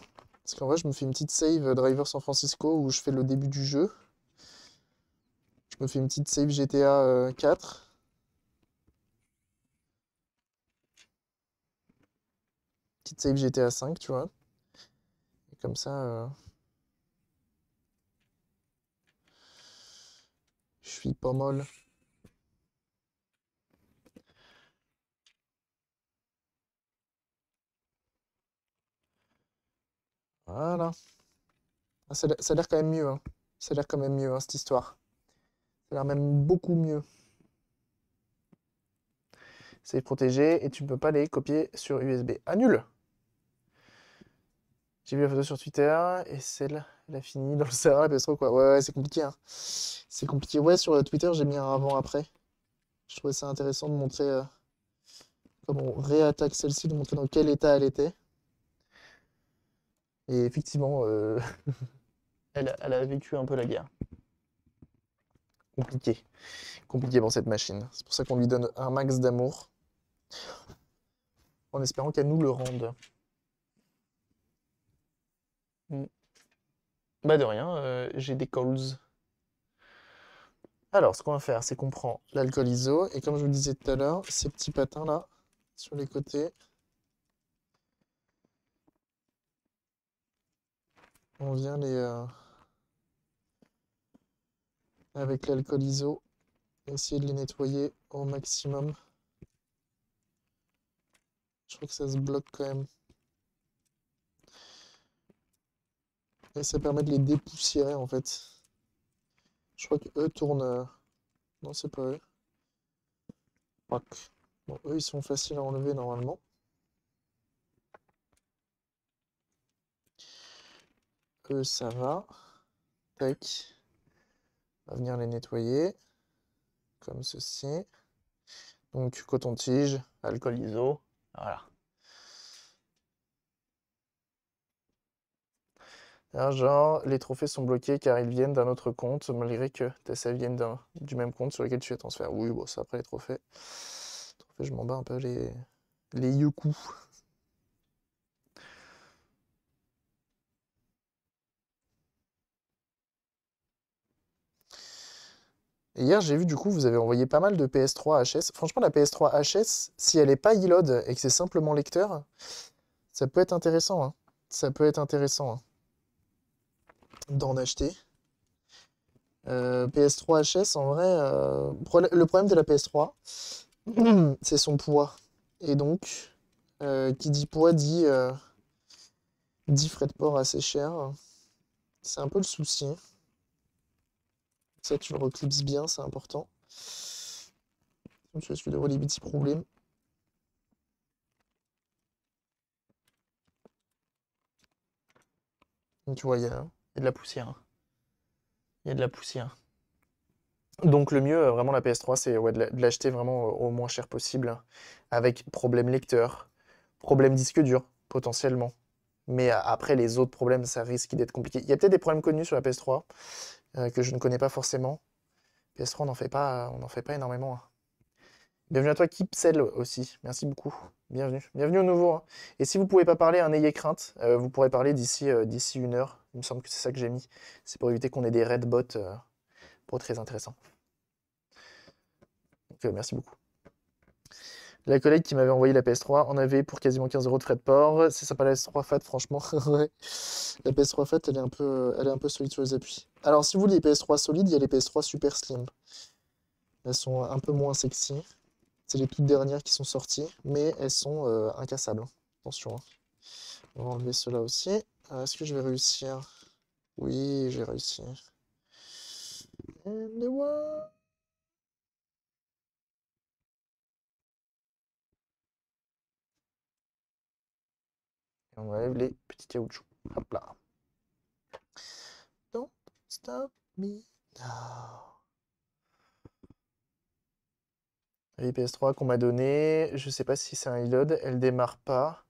Parce qu'en vrai, je me fais une petite save Driver San Francisco où je fais le début du jeu. Je me fais une petite save GTA 4. Petite save GTA 5, tu vois. Et comme ça, je suis pas mal. Voilà. Ah, ça a l'air quand même mieux, hein. Ça a l'air quand même mieux, hein, cette histoire. Ça a l'air même beaucoup mieux. C'est protégé et tu ne peux pas les copier sur USB. Ah, nul! J'ai vu la photo sur Twitter et celle, elle a fini dans le serveur la PS3 quoi. Ouais, ouais, c'est compliqué, hein. C'est compliqué. Ouais, sur Twitter, j'ai mis un avant-après. Je trouvais ça intéressant de montrer comme on réattaque celle-ci, de montrer dans quel état elle était. Et effectivement, elle a vécu un peu la guerre. Compliqué. Compliqué pour cette machine. C'est pour ça qu'on lui donne un max d'amour. En espérant qu'elle nous le rende. Mm. Bah de rien, j'ai des calls. Alors, ce qu'on va faire, c'est qu'on prend l'alcool iso, et comme je vous le disais tout à l'heure, ces petits patins là, sur les côtés, on vient avec l'alcool iso, essayer de les nettoyer au maximum. Je crois que ça se bloque quand même. Et ça permet de les dépoussiérer en fait. Je crois que eux tournent. Non, c'est pas eux. Fuck. Bon, eux ils sont faciles à enlever normalement. Eux ça va. Tac. On va venir les nettoyer. Comme ceci. Donc coton-tige, alcool iso. Voilà. Alors, genre, les trophées sont bloqués car ils viennent d'un autre compte, malgré que tes saves viennent du même compte sur lequel tu es transféré. Oui, bon, ça après les trophées. Je m'en bats un peu les yoku. Et hier, j'ai vu du coup, vous avez envoyé pas mal de PS3 HS. Franchement, la PS3 HS, si elle est pas e-load et que c'est simplement lecteur, ça peut être intéressant, hein. Ça peut être intéressant, hein, d'en acheter. PS3 HS, en vrai, le problème de la PS3, c'est son poids. Et donc, qui dit poids dit frais de port assez cher. C'est un peu le souci. Ça, tu le reclipses bien, c'est important. Tu risques d'avoir des petits problèmes. Donc, tu vois, il y a de la poussière, hein. Il y a de la poussière. Donc le mieux, vraiment la PS3, c'est ouais, de l'acheter vraiment au moins cher possible, avec problème lecteur, problème disque dur, potentiellement. Mais après, les autres problèmes, ça risque d'être compliqué. Il y a peut-être des problèmes connus sur la PS3 que je ne connais pas forcément. PS3, on n'en fait pas énormément, hein. Bienvenue à toi, Kipsel aussi. Merci beaucoup. Bienvenue. Bienvenue au nouveau, hein. Et si vous pouvez pas parler, n'ayez crainte. Vous pourrez parler d'ici 1 heure. Il me semble que c'est ça que j'ai mis. C'est pour éviter qu'on ait des red bots pas très intéressants. Donc, merci beaucoup. La collègue qui m'avait envoyé la PS3 en avait pour quasiment 15 € de frais de port. C'est sympa la PS3 Fat, franchement. Ouais. La PS3 Fat, elle est un peu solide sur les appuis. Alors, si vous voulez les PS3 solides, il y a les PS3 Super Slim. Elles sont un peu moins sexy. C'est les toutes dernières qui sont sorties, mais elles sont incassables. Attention, hein. On va enlever cela aussi. Est-ce que je vais réussir? Oui, j'ai réussi. And the one- Et on enlève les petits caoutchoucs. Hop là. Don't stop me now. Les PS3 qu'on m'a donné, je sais pas si c'est un reload, elle démarre pas.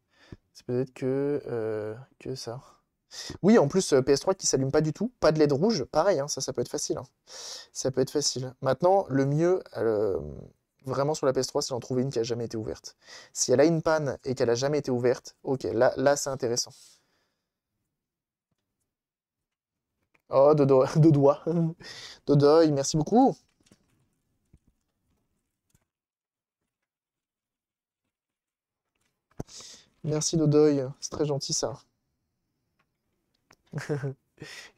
C'est peut-être que ça. Oui, en plus, PS3 qui s'allume pas du tout, pas de LED rouge, pareil, hein, ça peut être facile, hein. Ça peut être facile. Maintenant, le mieux, vraiment sur la PS3, c'est d'en trouver une qui a jamais été ouverte. Si elle a une panne et qu'elle a jamais été ouverte, ok, là c'est intéressant. Oh, Dodo, Dodois. Dodoy, merci beaucoup. Merci Dodoy, c'est très gentil ça.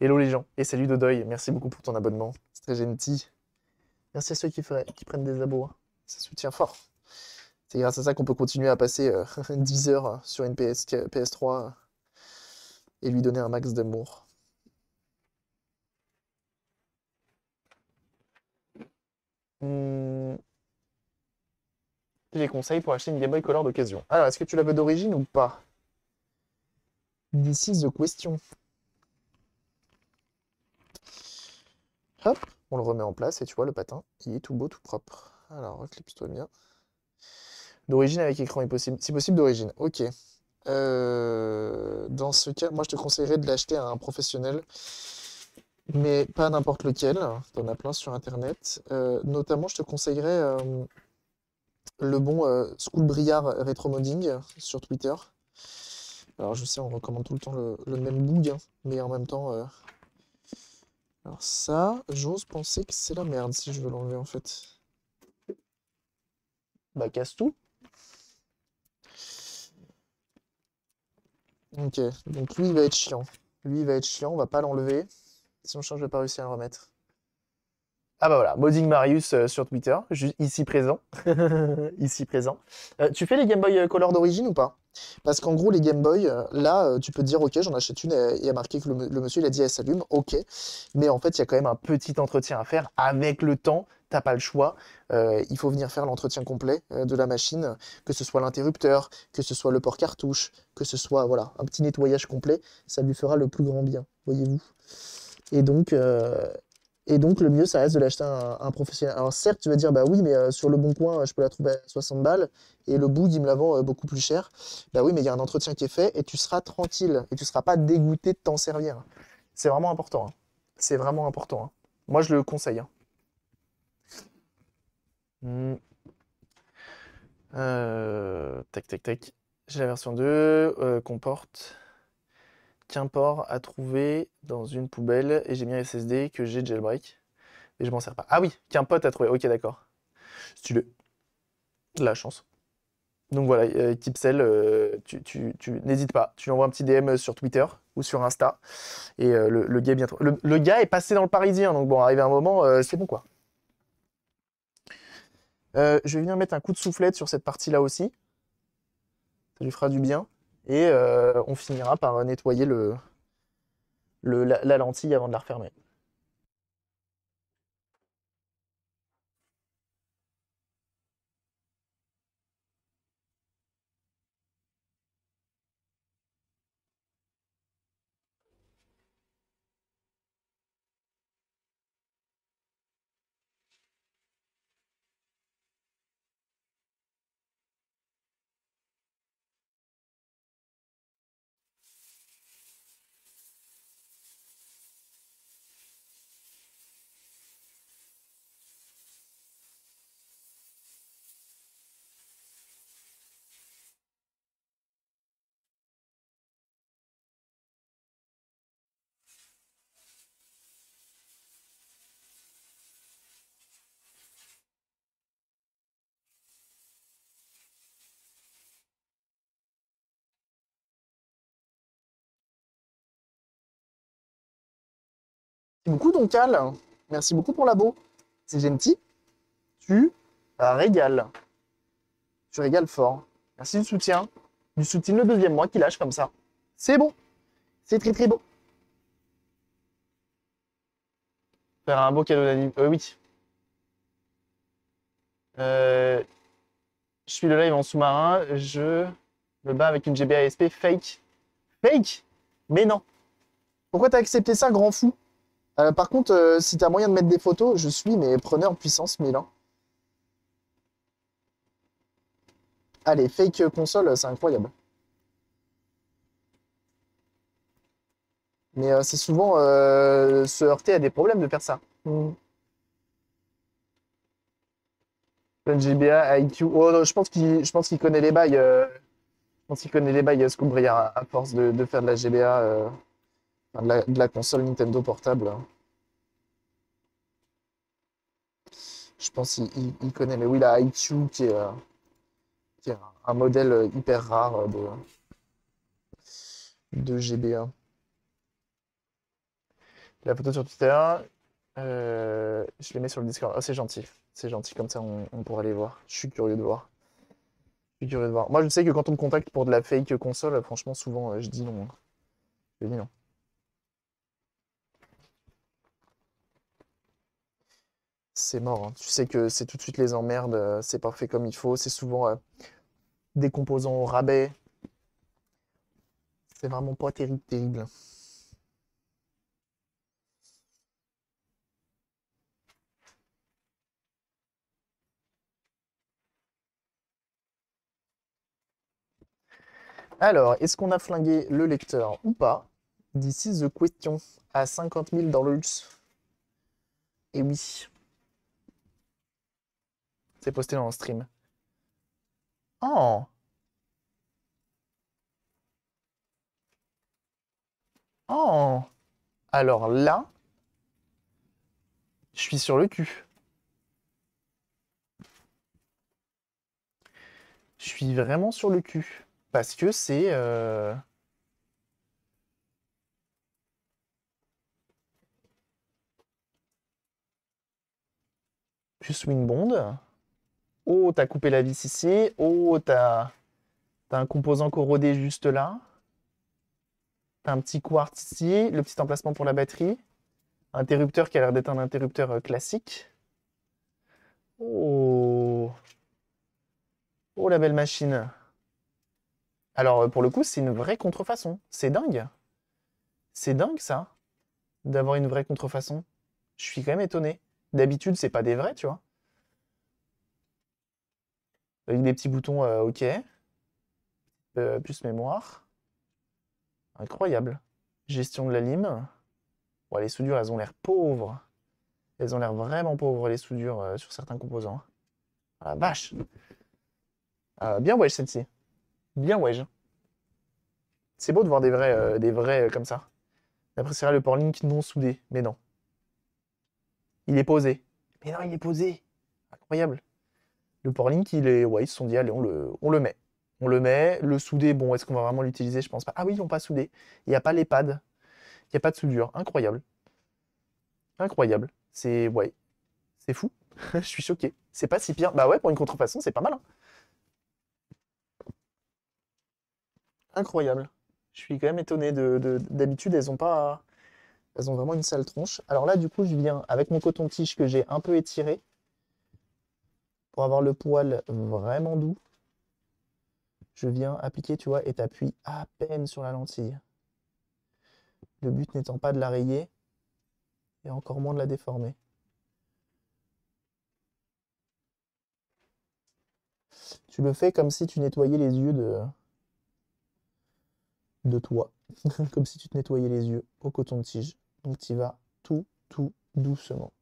Hello les gens, et salut Dodoy, merci beaucoup pour ton abonnement, c'est très gentil. Merci à ceux qui prennent des abos, hein. Ça soutient fort. C'est grâce à ça qu'on peut continuer à passer 10 heures sur une PS3 et lui donner un max d'amour. Hmm, les conseils pour acheter une Game Boy Color d'occasion. Alors, est-ce que tu la veux d'origine ou pas? This is the question. Hop, on le remet en place et tu vois, le patin, il est tout beau, tout propre. Alors, reclipse-toi bien. D'origine avec écran est possible. Si possible, d'origine. Ok. Dans ce cas, moi, je te conseillerais de l'acheter à un professionnel, mais pas n'importe lequel. T'en as plein sur Internet. Notamment, je te conseillerais le bon School Briard Retro Modding sur Twitter. Alors, je sais, on recommande tout le temps le même boug, hein, mais en même temps... Alors ça, j'ose penser que c'est la merde si je veux l'enlever en fait. Bah casse tout. Ok, donc lui il va être chiant. Lui il va être chiant, on va pas l'enlever. Sinon je vais pas réussir à le remettre. Ah bah voilà, Modding Marius sur Twitter, ici présent. Ici présent. Tu fais les Game Boy Color d'origine ou pas? Parce qu'en gros, les Game Boy, là, tu peux te dire, ok, j'en achète une et il y a marqué que le monsieur il a dit elle s'allume, ok. Mais en fait, il y a quand même un petit entretien à faire avec le temps. T'as pas le choix. Il faut venir faire l'entretien complet de la machine, que ce soit l'interrupteur, que ce soit le port cartouche, que ce soit voilà, un petit nettoyage complet. Ça lui fera le plus grand bien, voyez-vous. Et donc, euh, et donc, le mieux, ça reste de l'acheter à un professionnel. Alors, certes, tu vas dire, bah oui, mais sur le bon coin, je peux la trouver à 60 balles, et le bout, il me la vend beaucoup plus cher. Bah oui, mais il y a un entretien qui est fait, et tu seras tranquille, et tu seras pas dégoûté de t'en servir. C'est vraiment important, hein. C'est vraiment important, hein. Moi, je le conseille, hein. Hmm. Tac, tac, tac. J'ai la version 2, comporte qu'un port à trouver dans une poubelle, et j'ai mis un SSD que j'ai jailbreak, et je m'en sers pas. Ah oui, qu'un pote a trouvé, ok, d'accord. Stylé. De la chance. Donc voilà, Kipsel, tu n'hésites pas. Tu lui envoies un petit DM sur Twitter ou sur Insta. Et le gars est bientôt. Le gars est passé dans le Parisien, donc bon, arrivé un moment, c'est bon quoi. Je vais venir mettre un coup de soufflette sur cette partie-là aussi. Ça lui fera du bien. Et on finira par nettoyer la lentille avant de la refermer. Merci beaucoup, Doncal. Merci beaucoup pour l'abo. C'est gentil. Tu régales. Tu régales fort. Merci du soutien. Du soutien le deuxième mois qui lâche comme ça. C'est bon. C'est très très beau. Faire un beau cadeau d'anniversaire. Oui. Euh, je suis le live en sous-marin. Je me bats avec une GBA SP fake. Fake? Mais non. Pourquoi t'as accepté ça, grand fou? Par contre, si t'as moyen de mettre des photos, je suis mais preneur puissance 1000, hein. Allez, fake console, c'est incroyable. Mais c'est souvent se heurter à des problèmes de faire ça. Le GBA, IQ. Oh non, je pense qu'il connaît les bails. Je pense qu'il connaît les bails, Scoubria, à force de faire de la GBA, enfin, de la console Nintendo portable. Je pense qu'il connaît. Mais oui, la IQ, qui est un modèle hyper rare de GBA. La photo sur Twitter, je les mets sur le Discord. Oh, c'est gentil. C'est gentil, comme ça on pourra les voir. Je suis curieux de voir. Je suis curieux de voir. Moi, je sais que quand on me contacte pour de la fake console, franchement, souvent, je dis non, hein. Je dis non. C'est mort, hein. Tu sais que c'est tout de suite les emmerdes, c'est pas fait comme il faut. C'est souvent des composants au rabais. C'est vraiment pas terrible, terrible. Alors, est-ce qu'on a flingué le lecteur ou pas? This is the question. À 50 000 dollars. Et oui, c'est posté dans le stream. Oh! Oh! Alors là, je suis sur le cul. Je suis vraiment sur le cul. Parce que c'est... plus Winbond. Oh, t'as coupé la vis ici. Oh, t'as un composant corrodé juste là. T'as un petit quartz ici. Le petit emplacement pour la batterie. Interrupteur qui a l'air d'être un interrupteur classique. Oh. Oh, la belle machine. Alors, pour le coup, c'est une vraie contrefaçon. C'est dingue. C'est dingue, ça, d'avoir une vraie contrefaçon. Je suis quand même étonné. D'habitude, c'est pas des vrais, tu vois. Avec des petits boutons OK. Plus mémoire. Incroyable. Gestion de la lime. Ouais, les soudures, elles ont l'air pauvres. Elles ont l'air vraiment pauvres, les soudures, sur certains composants. Ah la vache. Bien wesh, celle-ci. Bien wesh. C'est beau de voir des vrais comme ça. J'apprécierais le Portlink non soudé. Mais non. Il est posé. Mais non, il est posé. Incroyable. Le Portlink, ouais, ils se sont dit, allez, on le met. On le met. Le soudé, bon, est-ce qu'on va vraiment l'utiliser? Je pense pas. Ah oui, ils l'ont pas soudé. Il n'y a pas les pads. Il n'y a pas de soudure. Incroyable. Incroyable. C'est, ouais, c'est fou. Je suis choqué. C'est pas si pire. Bah ouais, pour une contrefaçon, c'est pas mal, hein. Incroyable. Je suis quand même étonné d'habitude, elles ont vraiment une sale tronche. Alors là, du coup, je viens avec mon coton-tige que j'ai un peu étiré pour avoir le poil vraiment doux. Je viens appliquer, tu vois, et t'appuies à peine sur la lentille. Le but n'étant pas de la rayer et encore moins de la déformer. Tu le fais comme si tu nettoyais les yeux de toi. Comme si tu te nettoyais les yeux au coton-tige. Donc tu vas tout doucement.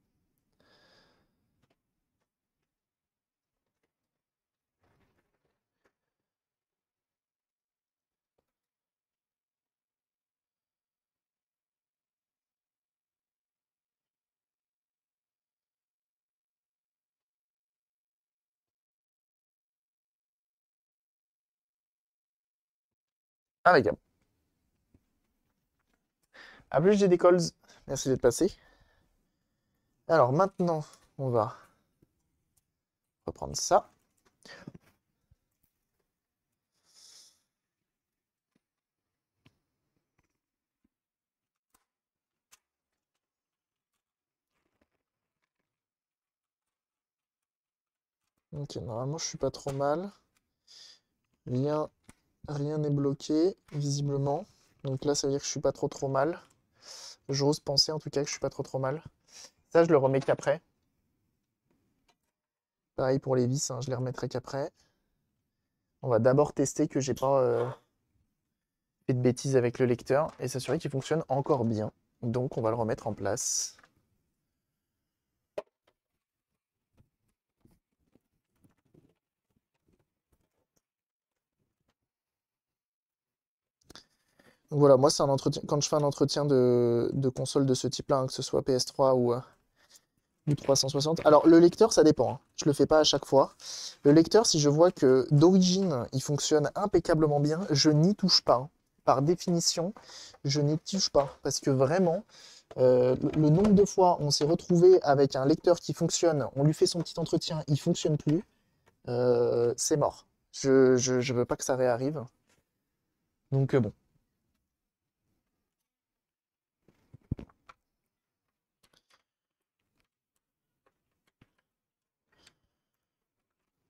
Impeccable. A plus, j'ai des calls. Merci d'être passé. Alors maintenant, on va reprendre ça. Ok, normalement je suis pas trop mal. Rien, rien n'est bloqué, visiblement. Donc là, ça veut dire que je suis pas trop mal. J'ose penser en tout cas que je suis pas trop mal. Ça, je le remets qu'après. Pareil pour les vis, hein, je les remettrai qu'après. On va d'abord tester que j'ai pas fait de bêtises avec le lecteur et s'assurer qu'il fonctionne encore bien. Donc on va le remettre en place. Donc voilà, moi c'est un entretien. Quand je fais un entretien de console de ce type-là, hein, que ce soit PS3 ou 360. Alors le lecteur, ça dépend, hein. Je le fais pas à chaque fois. Le lecteur, si je vois que d'origine il fonctionne impeccablement bien, je n'y touche pas, hein. Par définition, je n'y touche pas. Parce que vraiment, le nombre de fois on s'est retrouvé avec un lecteur qui fonctionne, on lui fait son petit entretien, il fonctionne plus, c'est mort. Je veux pas que ça réarrive. Donc bon.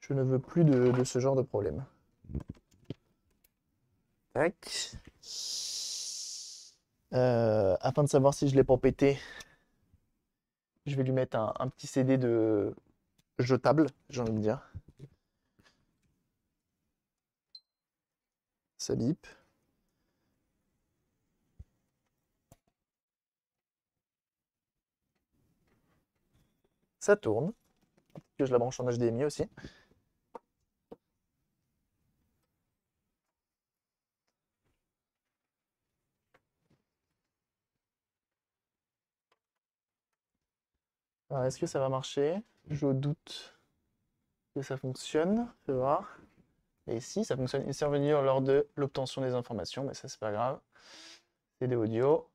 Je ne veux plus de ce genre de problème. Tac. Afin de savoir si je l'ai pas pété, je vais lui mettre un petit CD de jetable, j'ai envie de dire. Ça bip. Ça tourne. Que je la branche en HDMI aussi. Alors, est-ce que ça va marcher? Je doute que ça fonctionne. Fais voir. Et si, ça fonctionne. Il s'est revenu lors de l'obtention des informations, mais ça, c'est pas grave. CD audio.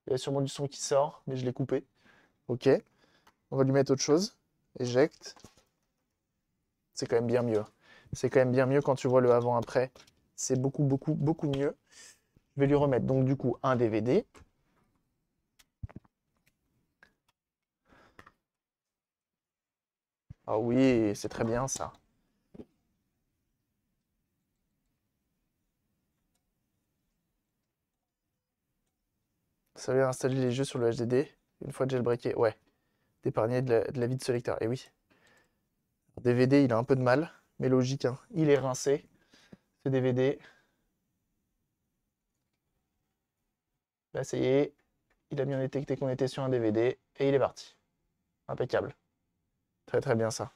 Il y a sûrement du son qui sort, mais je l'ai coupé. Ok. On va lui mettre autre chose. Eject. C'est quand même bien mieux. C'est quand même bien mieux quand tu vois le avant-après. C'est beaucoup, beaucoup, beaucoup mieux. Je vais lui remettre donc du coup un DVD. Ah oui, c'est très bien ça. Ça veut installer les jeux sur le HDD une fois jailbreaké. Ouais, d'épargner de la vie de ce lecteur. Et oui, DVD, il a un peu de mal, mais logique, hein. Il est rincé, ce DVD. Là, ça y est, il a bien détecté qu'on était sur un DVD et il est parti. Impeccable. Très très bien ça.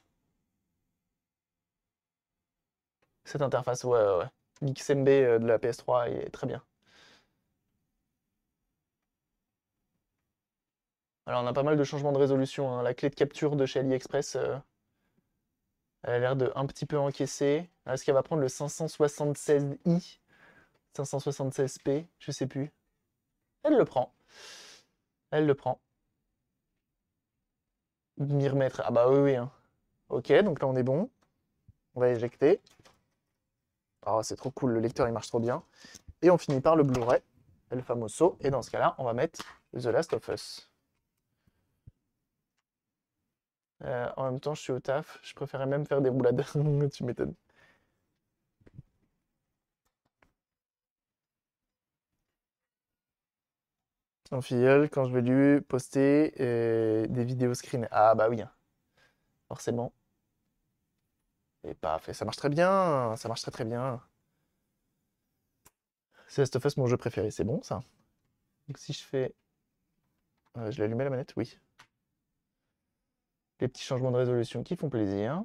Cette interface, ouais, ouais, ouais. L'XMB de la PS3 il est très bien. Alors, on a pas mal de changements de résolution, hein. La clé de capture de chez AliExpress, elle a l'air de un petit peu encaisser. Est-ce qu'elle va prendre le 576i, 576p? Je sais plus. Elle le prend. Elle le prend. M'y remettre. Ah bah oui, oui, hein. Ok, donc là on est bon. On va éjecter. Oh, c'est trop cool, le lecteur il marche trop bien. Et on finit par le Blu-ray, El Famoso. Et dans ce cas-là, on va mettre The Last of Us. En même temps, je suis au taf. Je préférais même faire des roulades. Tu m'étonnes. En filleul, quand je vais lui poster des vidéos screen. Ah bah oui, hein, forcément. Et paf, et ça marche très bien. Ça marche très très bien. C'est Last of Us, mon jeu préféré. C'est bon ça. Donc si je fais. Je l'ai allumé la manette? Oui. Les petits changements de résolution qui font plaisir.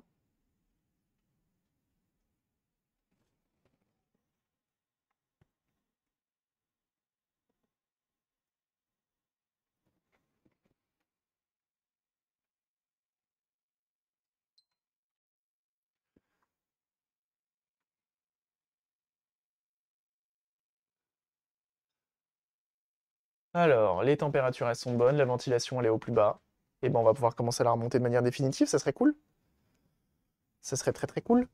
Alors, les températures elles sont bonnes, la ventilation elle est au plus bas. Et ben on va pouvoir commencer à la remonter de manière définitive, ça serait cool. Ça serait très très cool.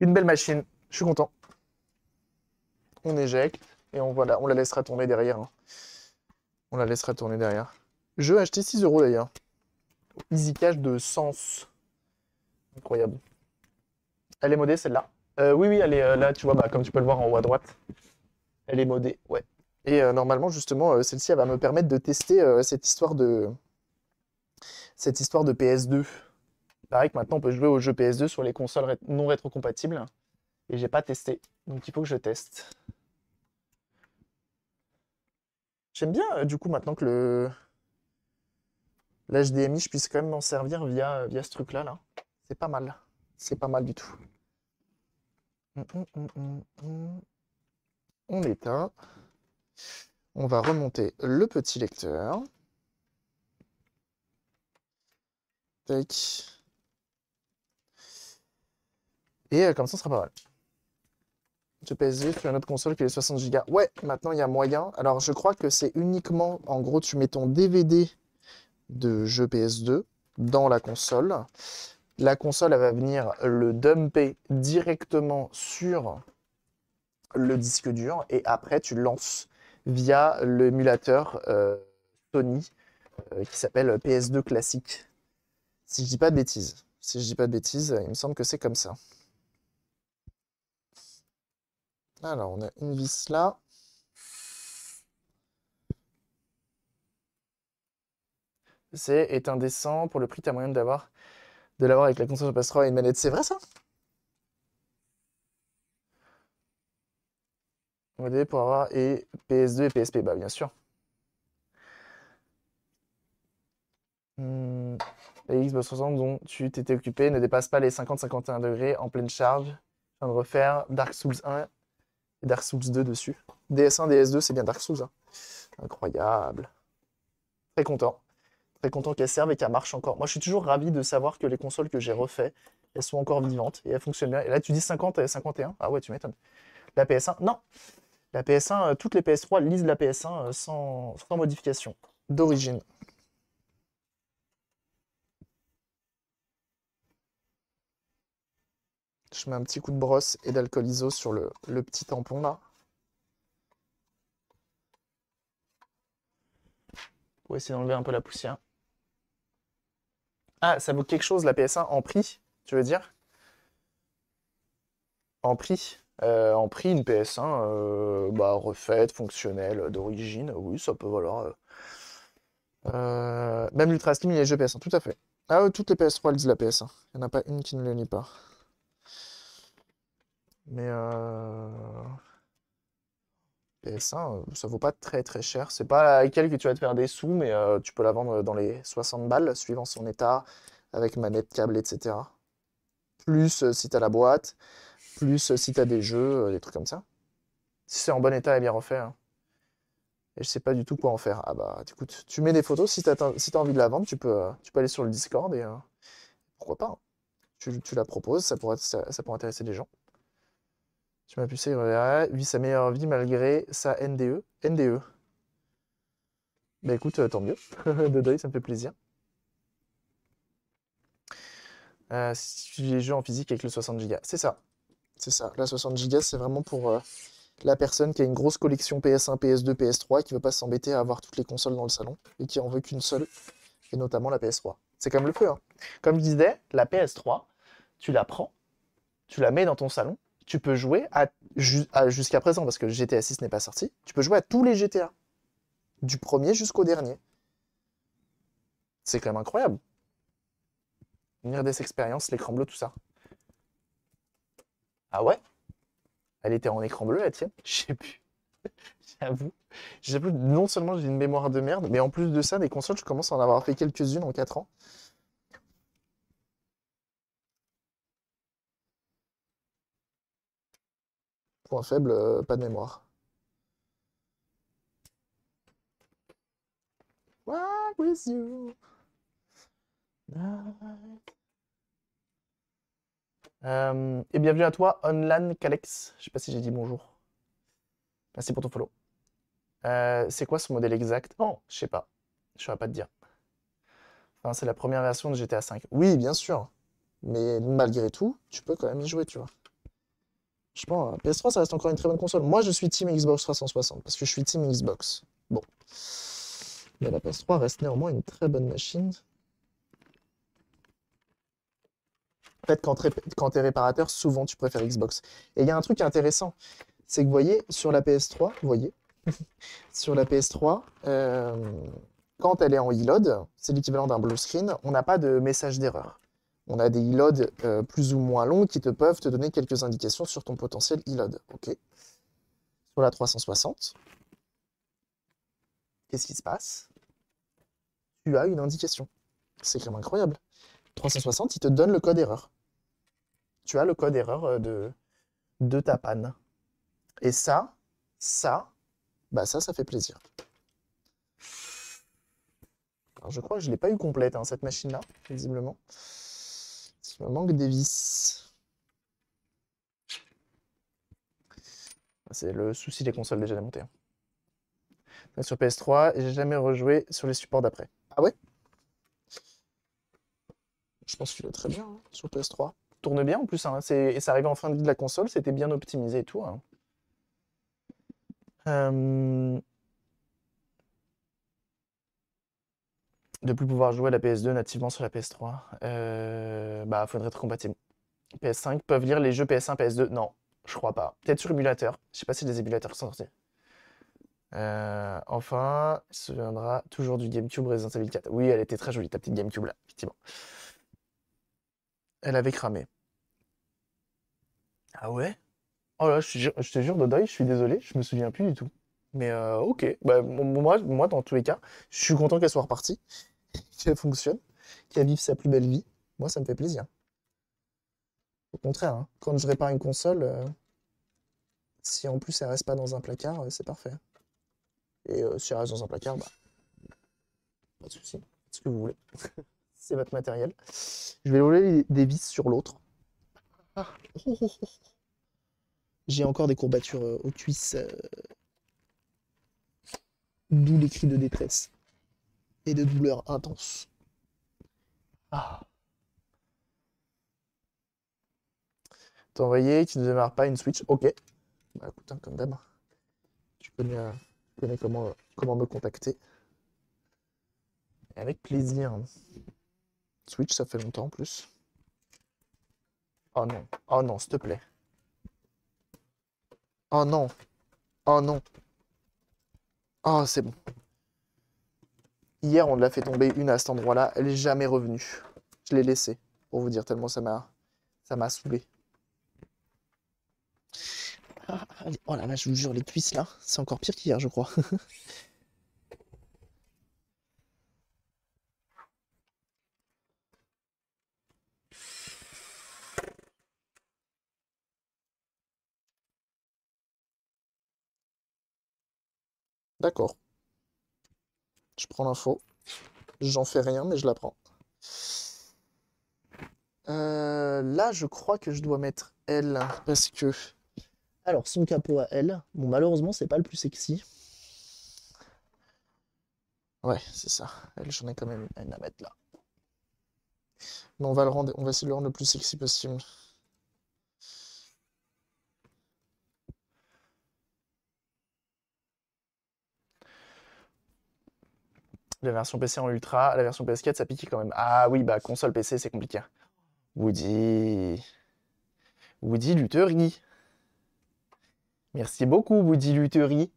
Une belle machine. Je suis content. On éjecte et on la laissera tourner derrière, hein. On la laissera tourner derrière. Jeu acheté 6 € d'ailleurs. Easy Cash de Sens. Incroyable. Elle est modée celle-là. Oui, oui, elle est là, tu vois, bah, comme tu peux le voir en haut à droite. Elle est modée, ouais. Et normalement, justement, celle-ci, elle va me permettre de tester cette histoire de PS2. Pareil que maintenant, on peut jouer aux jeux PS2 sur les consoles non rétrocompatibles. Et j'ai pas testé. Donc il faut que je teste. J'aime bien, du coup, maintenant que l'HDMI, je puisse quand même m'en servir via ce truc-là, là. C'est pas mal. C'est pas mal du tout. On l'éteint. On va remonter le petit lecteur. Tac. Et comme ça, ce sera pas mal. Je PS2 sur une autre console que les 60 Go. Ouais, maintenant il y a moyen. Alors je crois que c'est uniquement, en gros, tu mets ton DVD de jeu PS2 dans la console. La console, elle va venir le dumper directement sur le disque dur et après tu lances via l'émulateur Sony qui s'appelle PS2 classique. Si je dis pas de bêtises. Si je dis pas de bêtises, il me semble que c'est comme ça. Alors, on a une vis là. Est indécent. Pour le prix, t'as moyen de l'avoir avec la console de PS3 et une manette. C'est vrai ça? Modé pour avoir et PS2 et PSP, bah bien sûr. La Xbox 60 dont tu t'étais occupé ne dépasse pas les 50-51 degrés en pleine charge. Je viens de refaire Dark Souls 1 et Dark Souls 2 dessus. DS1, DS2, c'est bien Dark Souls, hein. Incroyable. Très content. Très content qu'elles servent et qu'elles marchent encore. Moi, je suis toujours ravi de savoir que les consoles que j'ai refait, elles sont encore vivantes et elles fonctionnent bien. Et là, tu dis 50 et 51. Ah ouais, tu m'étonnes. La PS1, non. La PS1, toutes les PS3 lisent la PS1 sans modification. D'origine. Je mets un petit coup de brosse et d'alcool iso sur le petit tampon là. Pour essayer d'enlever un peu la poussière. Ah, ça vaut quelque chose la PS1 en prix, tu veux dire? En prix? En prix, une PS1 bah, refaite, fonctionnelle, d'origine, oui, ça peut valoir. Même l'Ultra Slim, il y a les jeux PS1, tout à fait. Ah, toutes les PS3 elles disent la PS1. Il n'y en a pas une qui ne le lit pas. Mais PS1, ça vaut pas très très cher. C'est pas laquelle que tu vas te faire des sous, mais tu peux la vendre dans les 60 balles, suivant son état, avec manette, câble, etc. Plus si t'as la boîte, plus si t'as des jeux, des trucs comme ça. Si c'est en bon état et bien refait, hein. Et je sais pas du tout quoi en faire. Ah bah écoute, tu mets des photos, si t'as envie de la vendre, tu peux aller sur le Discord et pourquoi pas, hein. Tu la proposes, ça pourrait intéresser des gens. Tu m'as pucé, vit sa meilleure vie malgré sa NDE. NDE. Bah écoute, tant mieux. De deuil, ça me fait plaisir. Si tu les jeux en physique avec le 60 Go. C'est ça. C'est ça. La 60 Go, c'est vraiment pour la personne qui a une grosse collection PS1, PS2, PS3, qui veut pas s'embêter à avoir toutes les consoles dans le salon et qui en veut qu'une seule, et notamment la PS3. C'est comme le feu, hein. Comme je disais, la PS3, tu la prends, tu la mets dans ton salon, tu peux jouer jusqu'à présent, parce que le GTA 6 n'est pas sorti, tu peux jouer à tous les GTA, du premier jusqu'au dernier. C'est quand même incroyable. Venir des expériences, l'écran bleu, tout ça. Ah ouais? Elle était en écran bleu, la tienne? Je sais plus. J'avoue. J'avoue, non seulement j'ai une mémoire de merde, mais en plus de ça, des consoles, je commence à en avoir fait quelques-unes en 4 ans. Point faible, pas de mémoire. Walk with you. Et bienvenue à toi, Onlan Calex. Je sais pas si j'ai dit bonjour. Merci pour ton follow. C'est quoi ce modèle exact? Oh, je sais pas. Je saurais pas te dire. Enfin, c'est la première version de GTA V. Oui, bien sûr. Mais malgré tout, tu peux quand même y jouer, tu vois. Je pense, PS3, ça reste encore une très bonne console. Moi, je suis Team Xbox 360 parce que je suis Team Xbox. Bon. Mais la PS3 reste néanmoins une très bonne machine. En fait, quand t'es réparateur, souvent tu préfères Xbox. Et il y a un truc intéressant, c'est que vous voyez, sur la PS3, vous voyez, sur la PS3, quand elle est en e-load, c'est l'équivalent d'un blue screen, on n'a pas de message d'erreur. On a des e-load plus ou moins longs qui peuvent te donner quelques indications sur ton potentiel e-load. Ok. Sur la 360, qu'est-ce qui se passe? Tu as une indication. C'est quand même incroyable. 360, il te donne le code erreur. Tu as le code erreur de ta panne. Et ça fait plaisir. Alors, je crois que je ne l'ai pas eu complète, hein, cette machine-là, visiblement. Il me manque des vis. C'est le souci des consoles déjà démontées. Hein. Sur PS3, et j'ai jamais rejoué sur les supports d'après. Ah ouais? Je pense qu'il est très bien hein, sur PS3. Tourne bien en plus, hein, et ça arrivait en fin de vie de la console, c'était bien optimisé et tout. Hein. De plus pouvoir jouer à la PS2 nativement sur la PS3. Bah, faudrait être compatible. PS5 peuvent lire les jeux PS1, PS2. Non, je crois pas. Peut-être sur émulateur. Je sais pas si des émulateurs sont sortis. Enfin, il se souviendra toujours du GameCube Resident Evil 4. Oui, elle était très jolie, ta petite GameCube là, effectivement. Elle avait cramé. Ah ouais? Oh là, je te jure, Dodoy, je suis désolé, je me souviens plus du tout. Mais ok, bah, moi, dans tous les cas, je suis content qu'elle soit repartie, qu'elle fonctionne, qu'elle vive sa plus belle vie. Moi, ça me fait plaisir. Au contraire, hein, quand je répare une console, si en plus elle reste pas dans un placard, c'est parfait. Et si elle reste dans un placard, bah, pas de souci, faites ce que vous voulez. C'est votre matériel. Je vais rouler des vis sur l'autre. Ah. Oh, oh, oh. J'ai encore des courbatures aux cuisses, d'où les cris de détresse et de douleur intense. Ah. T'as envoyé, tu ne démarres pas une Switch. Ok. Bah écoute, hein, comme d'hab, tu connais comment me contacter. Et avec plaisir. Switch, ça fait longtemps en plus. Oh non, s'il te plaît. Oh non, oh non. Oh, c'est bon. Hier, on l'a fait tomber une à cet endroit-là. Elle est jamais revenue. Je l'ai laissée, pour vous dire, tellement ça m'a saoulé. Ah, oh là là, je vous jure, les cuisses là, c'est encore pire qu'hier, je crois. D'accord. Je prends l'info. J'en fais rien, mais je la prends. Là, je crois que je dois mettre elle, parce que... Alors, son capot à elle, bon, malheureusement, c'est pas le plus sexy. Ouais, c'est ça. Elle, j'en ai quand même une à mettre là. Mais on va essayer de le rendre le plus sexy possible. La version PC en ultra, la version PS4, ça pique quand même. Ah oui, bah console PC, c'est compliqué. Woody. Woody Lutherie. Merci beaucoup, Woody Lutherie.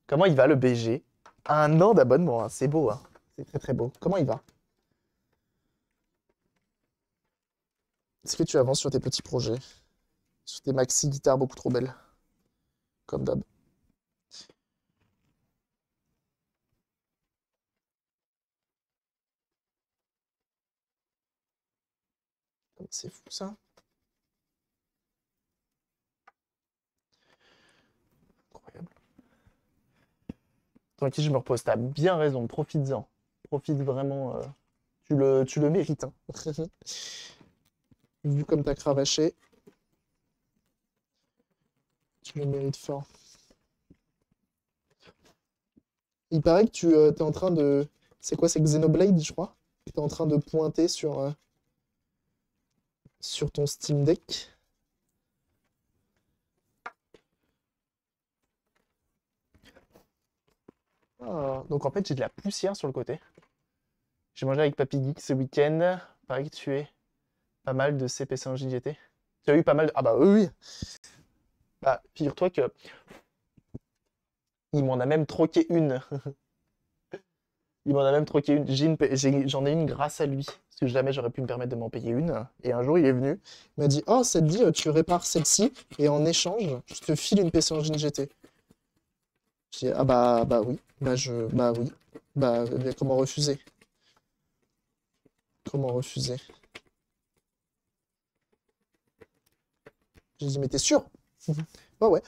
Comment il va le BG? Un an d'abonnement, hein. C'est beau, hein. C'est très très beau. Comment il va? Est-ce que tu avances sur tes petits projets? Sur tes maxi guitares beaucoup trop belles? Comme d'hab. C'est fou ça. Incroyable. Tranquille, je me repose. T'as bien raison, profites-en. Profite vraiment. Tu le mérites. Hein. Vu comme t'as cravaché, tu le mérites fort. Il paraît que tu es en train de... C'est quoi, c'est Xenoblade, je crois? Tu es en train de pointer sur ton Steam Deck. Ah, donc en fait, j'ai de la poussière sur le côté. J'ai mangé avec Papy Geek ce week-end. Pareil que tu es pas mal de CPC en JGT. Tu as eu pas mal de... Ah bah oui, oui. Bah, figure-toi que il m'en a même troqué une. Il m'en a même troqué une. J'en ai une grâce à lui. Parce que jamais j'aurais pu me permettre de m'en payer une. Et un jour, il est venu. Il m'a dit, oh, ça te dit, tu répares celle-ci. Et en échange, je te file une PC Engine GT. Je dis, ah bah oui. Bah oui. Bah, comment refuser? Comment refuser? J'ai dit, mais t'es sûr? Ouais, ouais.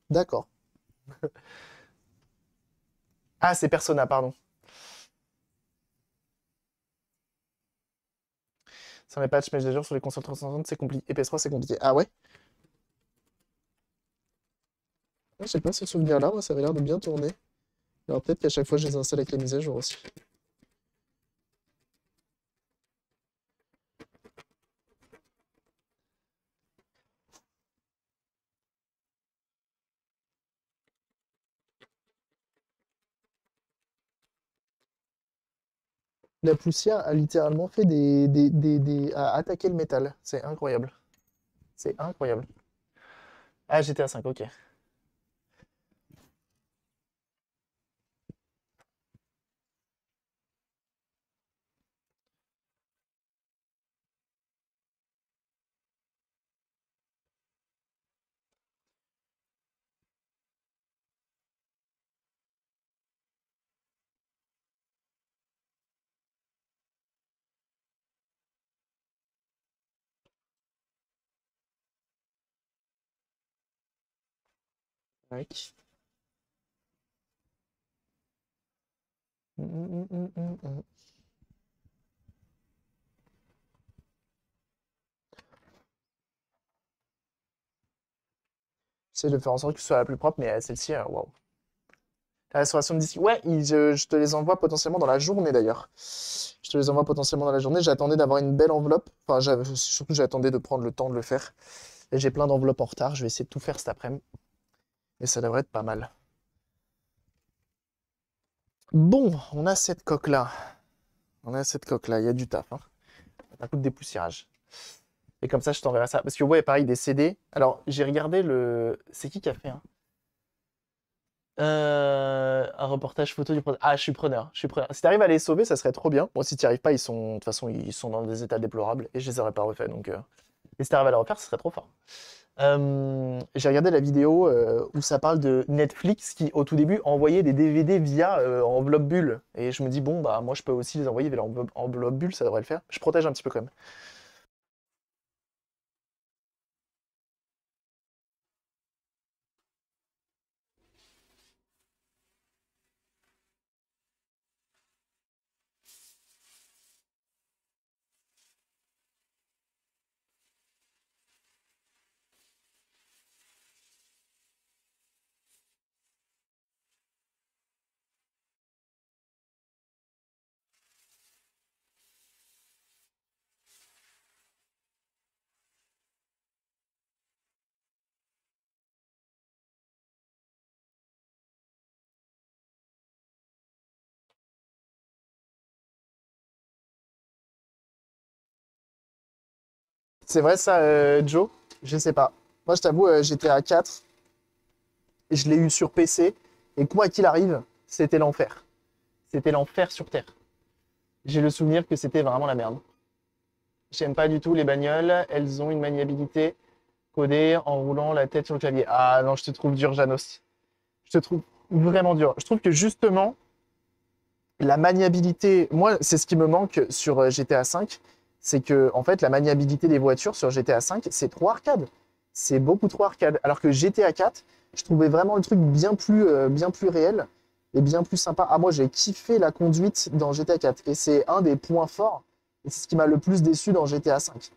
D'accord. Ah, c'est Persona, pardon. Sans les patchs, mais à jour sur les consoles 360, c'est compliqué. Et PS3, c'est compliqué. Ah ouais? Je sais pas, ce souvenir-là, moi, ça avait l'air de bien tourner. Alors peut-être qu'à chaque fois, je les installe avec les mises à jour aussi. La poussière a littéralement fait a attaqué le métal. C'est incroyable. C'est incroyable. Ah, GTA 5, ok. Tac. Mm. J'essaie de faire en sorte que ce soit la plus propre, mais celle-ci, waouh. La restauration de disques. Ouais, je te les envoie potentiellement dans la journée d'ailleurs. Je te les envoie potentiellement dans la journée. J'attendais d'avoir une belle enveloppe. Enfin, surtout, j'attendais de prendre le temps de le faire. Et j'ai plein d'enveloppes en retard. Je vais essayer de tout faire cet après-midi. Et ça devrait être pas mal. Bon, on a cette coque-là. On a cette coque-là. Il y a du taf, hein. Un coup de dépoussiérage. Et comme ça, je t'enverrai ça. Parce que, ouais, pareil, des CD. Alors, j'ai regardé le. C'est qui a fait, hein un reportage photo du preneur. Ah, je suis preneur. Je suis preneur. Si t'arrives à les sauver, ça serait trop bien. Bon, si t'y arrives pas, de toute façon, ils sont dans des états déplorables et je les aurais pas refaits. Donc, et si t'arrives à les refaire, ce serait trop fort. J'ai regardé la vidéo où ça parle de Netflix qui, au tout début, envoyait des DVD via enveloppe bulle. Et je me dis, bon, bah, moi, je peux aussi les envoyer via enveloppe bulle, ça devrait le faire. Je protège un petit peu quand même. C'est vrai ça, Joe? Je sais pas. Moi, je t'avoue, j'étais à 4 et je l'ai eu sur PC. Et quoi qu'il arrive, c'était l'enfer. C'était l'enfer sur Terre. J'ai le souvenir que c'était vraiment la merde. J'aime pas du tout les bagnoles. Elles ont une maniabilité codée en roulant la tête sur le clavier. Ah non, je te trouve dur, Janos. Je te trouve vraiment dur. Je trouve que justement, la maniabilité, moi, c'est ce qui me manque sur GTA V, c'est que en fait, la maniabilité des voitures sur GTA V, c'est trop arcade. C'est beaucoup trop arcade. Alors que GTA 4, je trouvais vraiment le truc bien plus réel et bien plus sympa. Ah, moi, j'ai kiffé la conduite dans GTA 4 et c'est un des points forts. Et c'est ce qui m'a le plus déçu dans GTA 5.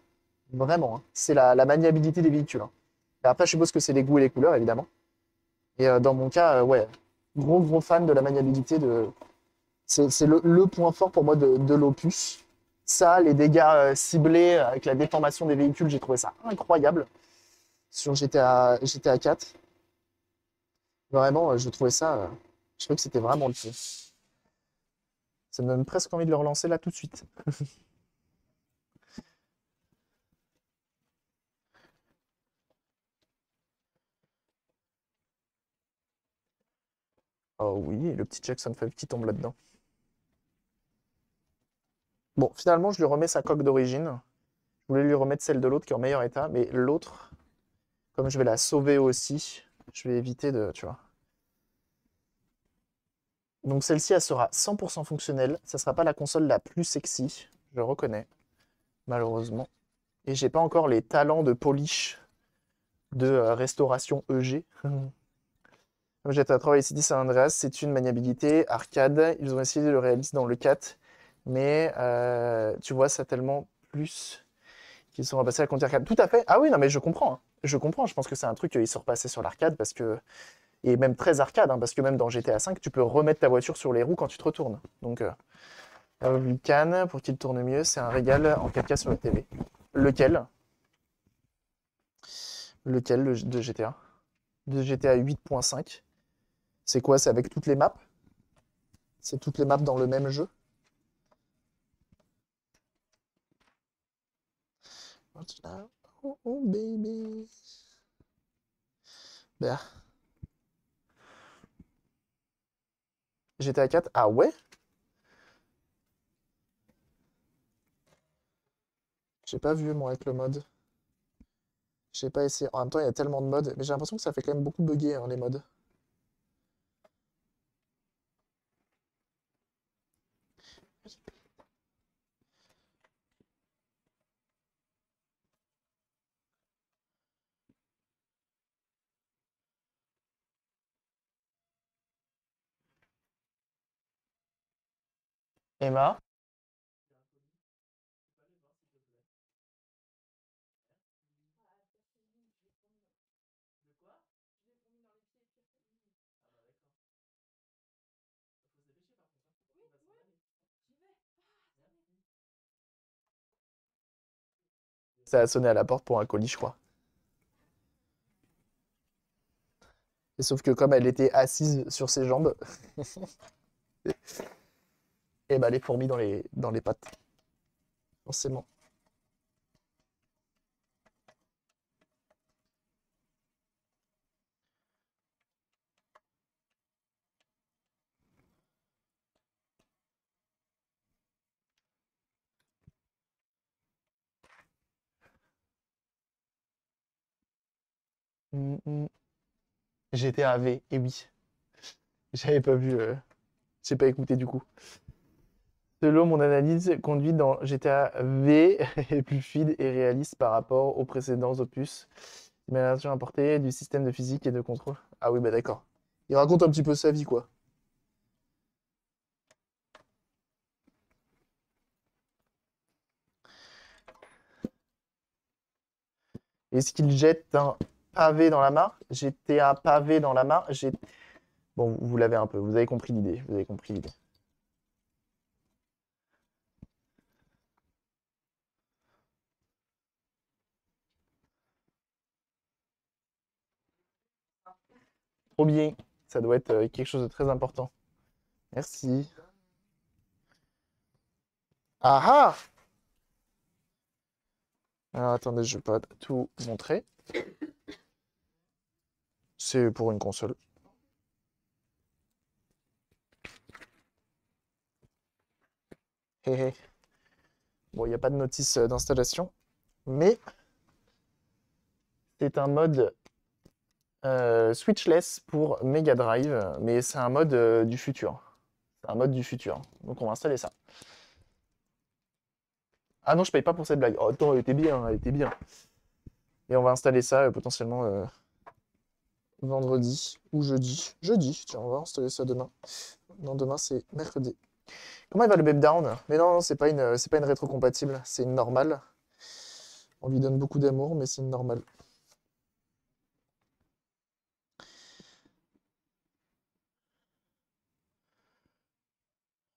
Vraiment, hein. C'est la maniabilité des véhicules, hein. Et après, je suppose que c'est les goûts et les couleurs, évidemment. Et dans mon cas, ouais, gros fan de la maniabilité de, c'est le point fort pour moi de l'opus. Ça, les dégâts ciblés avec la déformation des véhicules, j'ai trouvé ça incroyable sur GTA 4. Vraiment, je trouvais ça. Je trouvais que c'était vraiment le feu. Ça me donne presque envie de le relancer là tout de suite. Oh oui, le petit Jackson 5 qui tombe là-dedans. Bon, finalement, je lui remets sa coque d'origine. Je voulais lui remettre celle de l'autre qui est en meilleur état, mais l'autre, comme je vais la sauver aussi, je vais éviter de, tu vois. Donc celle-ci, elle sera 100% fonctionnelle. Ça sera pas la console la plus sexy, je le reconnais, malheureusement. Et j'ai pas encore les talents de polish de restauration EG. GTA 3 et City San Andreas, c'est une maniabilité arcade. Ils ont essayé de le réaliser dans le 4, mais tu vois, ça tellement plus qu'ils sont repassés à la compte arcade. Tout à fait. Ah oui, non, mais je comprends, hein. Je comprends. Je pense que c'est un truc qu'ils sont repassés sur l'arcade parce que. Et même très arcade, hein, parce que même dans GTA 5, tu peux remettre ta voiture sur les roues quand tu te retournes. Donc, Vulcan, pour qu'il tourne mieux, c'est un régal en 4K sur la TV. Lequel? Lequel de GTA? De GTA 8.5. C'est quoi? C'est avec toutes les maps? C'est toutes les maps dans le même jeu? Oh, oh, baby. Bah. GTA 4? Ah ouais? J'ai pas vu moi avec le mode. J'ai pas essayé. En même temps, il y a tellement de modes. Mais j'ai l'impression que ça fait quand même beaucoup bugger hein, les modes. Emma? Ça a sonné à la porte pour un colis, je crois. Et sauf que comme elle était assise sur ses jambes, et bah les fourmis dans les pattes, forcément. Mm, mm. GTA V, et oui. J'avais pas vu, j'ai pas écouté du coup. Selon mon analyse, conduite dans GTA V est plus fluide et réaliste par rapport aux précédents opus. L'amélioration apportée du système de physique et de contrôle. Ah oui, bah d'accord. Il raconte un petit peu sa vie, quoi. Est-ce qu'il jette un pavé dans la mare? GTA pavé dans la mare? Bon, vous l'avez un peu, vous avez compris l'idée. Vous avez compris l'idée. Trop bien. Ça doit être quelque chose de très important. Merci. Ah ah! Alors attendez, je vais pas tout montrer. C'est pour une console. Hé hé. Bon, il n'y a pas de notice d'installation, mais c'est un mode switchless pour Mega Drive, mais c'est un mode du futur. C'est un mode du futur. Donc on va installer ça. Ah non, je paye pas pour cette blague. Oh, attends, elle était bien, elle était bien. Et on va installer ça potentiellement vendredi ou jeudi. Jeudi, tiens, on va installer ça demain. Non, demain c'est mercredi. Comment il va le Beatdown? Mais non, c'est pas une rétrocompatible, c'est une normale. On lui donne beaucoup d'amour, mais c'est une normale.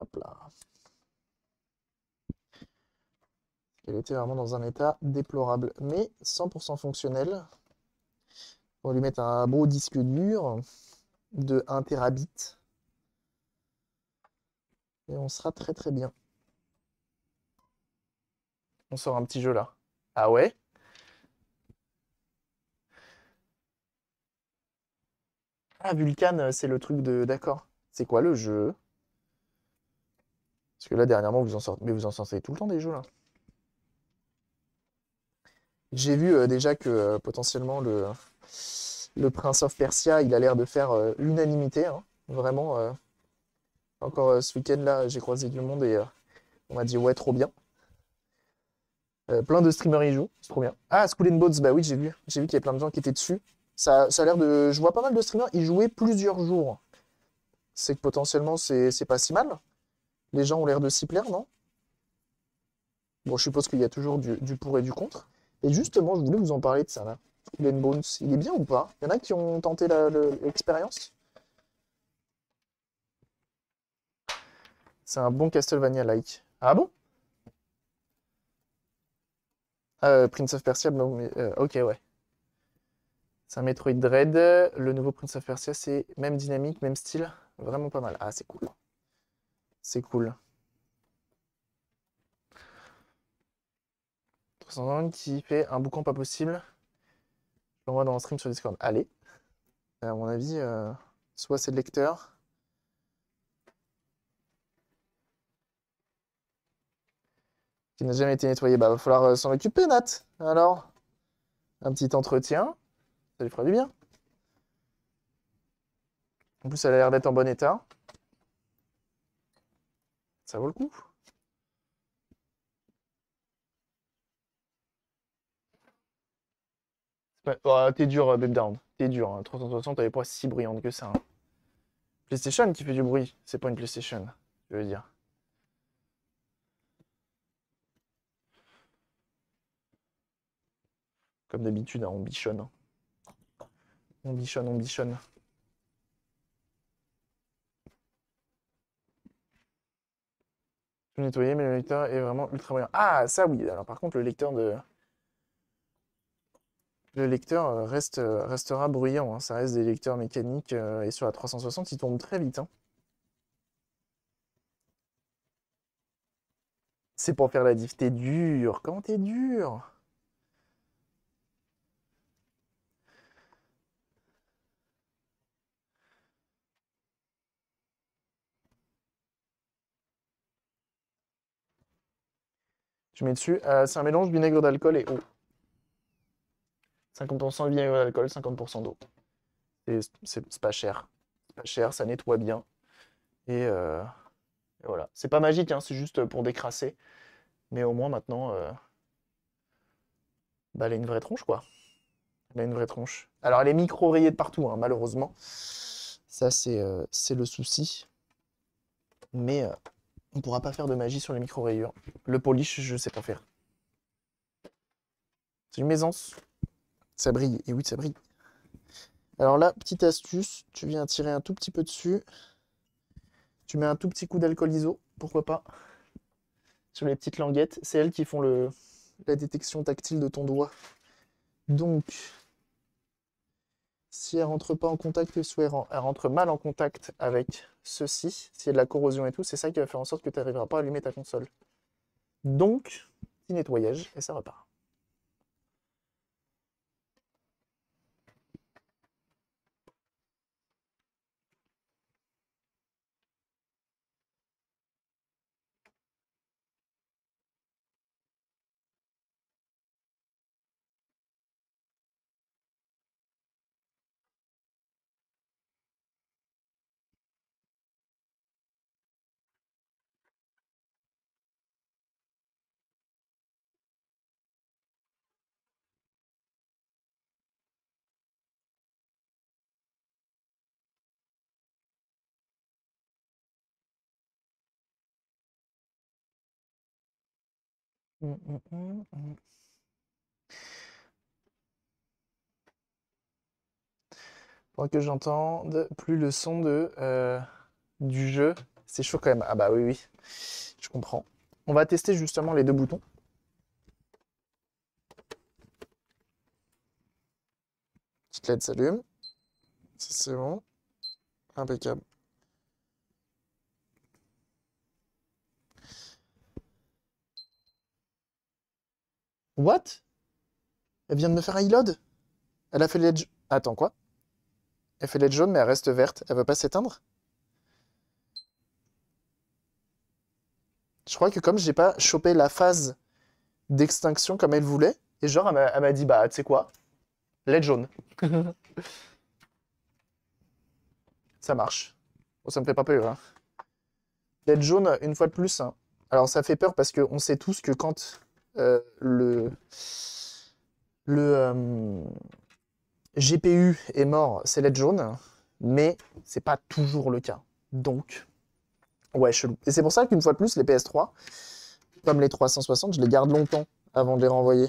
Hop là. Elle était vraiment dans un état déplorable, mais 100% fonctionnel. On va lui mettre un beau disque dur de 1 Tbit. Et on sera très très bien. On sort un petit jeu là. Ah ouais? Ah, Vulcan, c'est le truc de... D'accord. C'est quoi le jeu? Parce que là, dernièrement, vous en sortez... Mais vous en sortez tout le temps des jeux là. J'ai vu déjà que potentiellement le Prince of Persia, il a l'air de faire l'unanimité, hein. Vraiment. Encore ce week-end là, j'ai croisé du monde et on m'a dit ouais, trop bien. Plein de streamers y jouent, c'est trop bien. Ah, Skull and Bones, bah oui, j'ai vu. J'ai vu qu'il y avait plein de gens qui étaient dessus. Ça a l'air de. Je vois pas mal de streamers y jouer plusieurs jours. C'est que potentiellement, c'est pas si mal. Les gens ont l'air de s'y plaire, non? Bon, je suppose qu'il y a toujours du pour et du contre. Et justement, je voulais vous en parler de ça là. Skull and Bones, il est bien ou pas? Il y en a qui ont tenté l'expérience? C'est un bon Castlevania-like. Ah bon? Prince of Persia, non, mais, ok, ouais. C'est un Metroid Dread. Le nouveau Prince of Persia, c'est même dynamique, même style. Vraiment pas mal. Ah, c'est cool. C'est cool. 320 qui fait un boucan pas possible. Je l'envoie dans le stream sur Discord. Allez. À mon avis, soit c'est le lecteur. Qui n'a jamais été nettoyé. Bah, va falloir s'en occuper, Nat. Alors, un petit entretien. Ça lui fera du bien. En plus, elle a l'air d'être en bon état. Ça vaut le coup. Oh, t'es dur, Babe Down. T'es dur. Hein. 360, elle est pas si bruyante que ça. Hein. PlayStation qui fait du bruit. C'est pas une PlayStation, je veux dire. Comme d'habitude, hein, on bichonne. Hein. On bichonne, on bichonne. Tout nettoyer, mais le lecteur est vraiment ultra brillant. Ah, ça oui. Alors par contre, le lecteur restera bruyant. Hein. Ça reste des lecteurs mécaniques et sur la 360, ils tombent très vite. Hein. C'est pour faire la diff. T'es dur. Comment t'es dur? Tu mets dessus. C'est un mélange vinaigre d'alcool et eau. 50% de vinaigre d'alcool, 50% d'eau. C'est pas cher. C'est pas cher, ça nettoie bien. Et voilà. C'est pas magique, hein, c'est juste pour décrasser. Mais au moins maintenant, bah, elle a une vraie tronche, quoi. Elle a une vraie tronche. Alors, elle est micro-rayée de partout, hein, malheureusement. Ça, c'est le souci. Mais on pourra pas faire de magie sur les micro-rayures. Le polish, je sais pas faire. C'est une maisance. Ça brille. Et oui, ça brille. Alors là, petite astuce, tu viens tirer un tout petit peu dessus. Tu mets un tout petit coup d'alcool iso, pourquoi pas, sur les petites languettes. C'est elles qui font la détection tactile de ton doigt. Donc, si elle rentre pas en contact, soit elle rentre mal en contact avec ceci, s'il y a de la corrosion et tout, c'est ça qui va faire en sorte que tu n'arriveras pas à allumer ta console. Donc, petit nettoyage et ça repart. Pour que j'entende plus le son du jeu, c'est chaud quand même. Ah bah oui, oui, je comprends. On va tester justement les deux boutons. Petite LED s'allume. Ça c'est bon. Impeccable. What? Elle vient de me faire un reload? Elle a fait LED... Attends, quoi? Elle fait LED jaune, mais elle reste verte. Elle veut pas s'éteindre? Je crois que comme j'ai pas chopé la phase d'extinction comme elle voulait, et genre, elle m'a dit, bah, tu sais quoi? LED jaune. Ça marche. Bon, ça me fait pas peur, hein. LED jaune, une fois de plus, hein. Alors, ça fait peur parce qu'on sait tous que quand le GPU est mort, c'est LED jaune, mais c'est pas toujours le cas. Donc, ouais, chelou. Et c'est pour ça qu'une fois de plus, les PS3, comme les 360, je les garde longtemps avant de les renvoyer.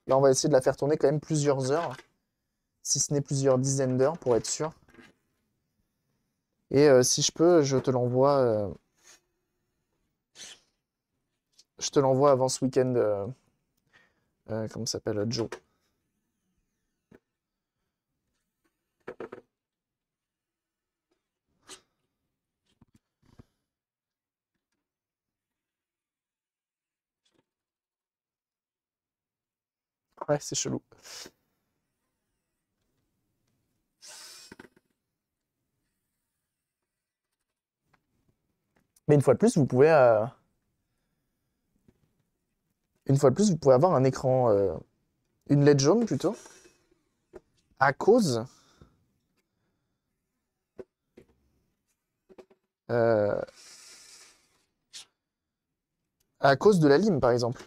Là, on va essayer de la faire tourner quand même plusieurs heures, si ce n'est plusieurs dizaines d'heures pour être sûr. Et si je peux, je te l'envoie avant ce week-end. Comment ça s'appelle, Joe. Ouais, c'est chelou. Mais une fois de plus, vous pouvez avoir un écran, une LED jaune plutôt, à cause, euh, à cause de la lime, par exemple.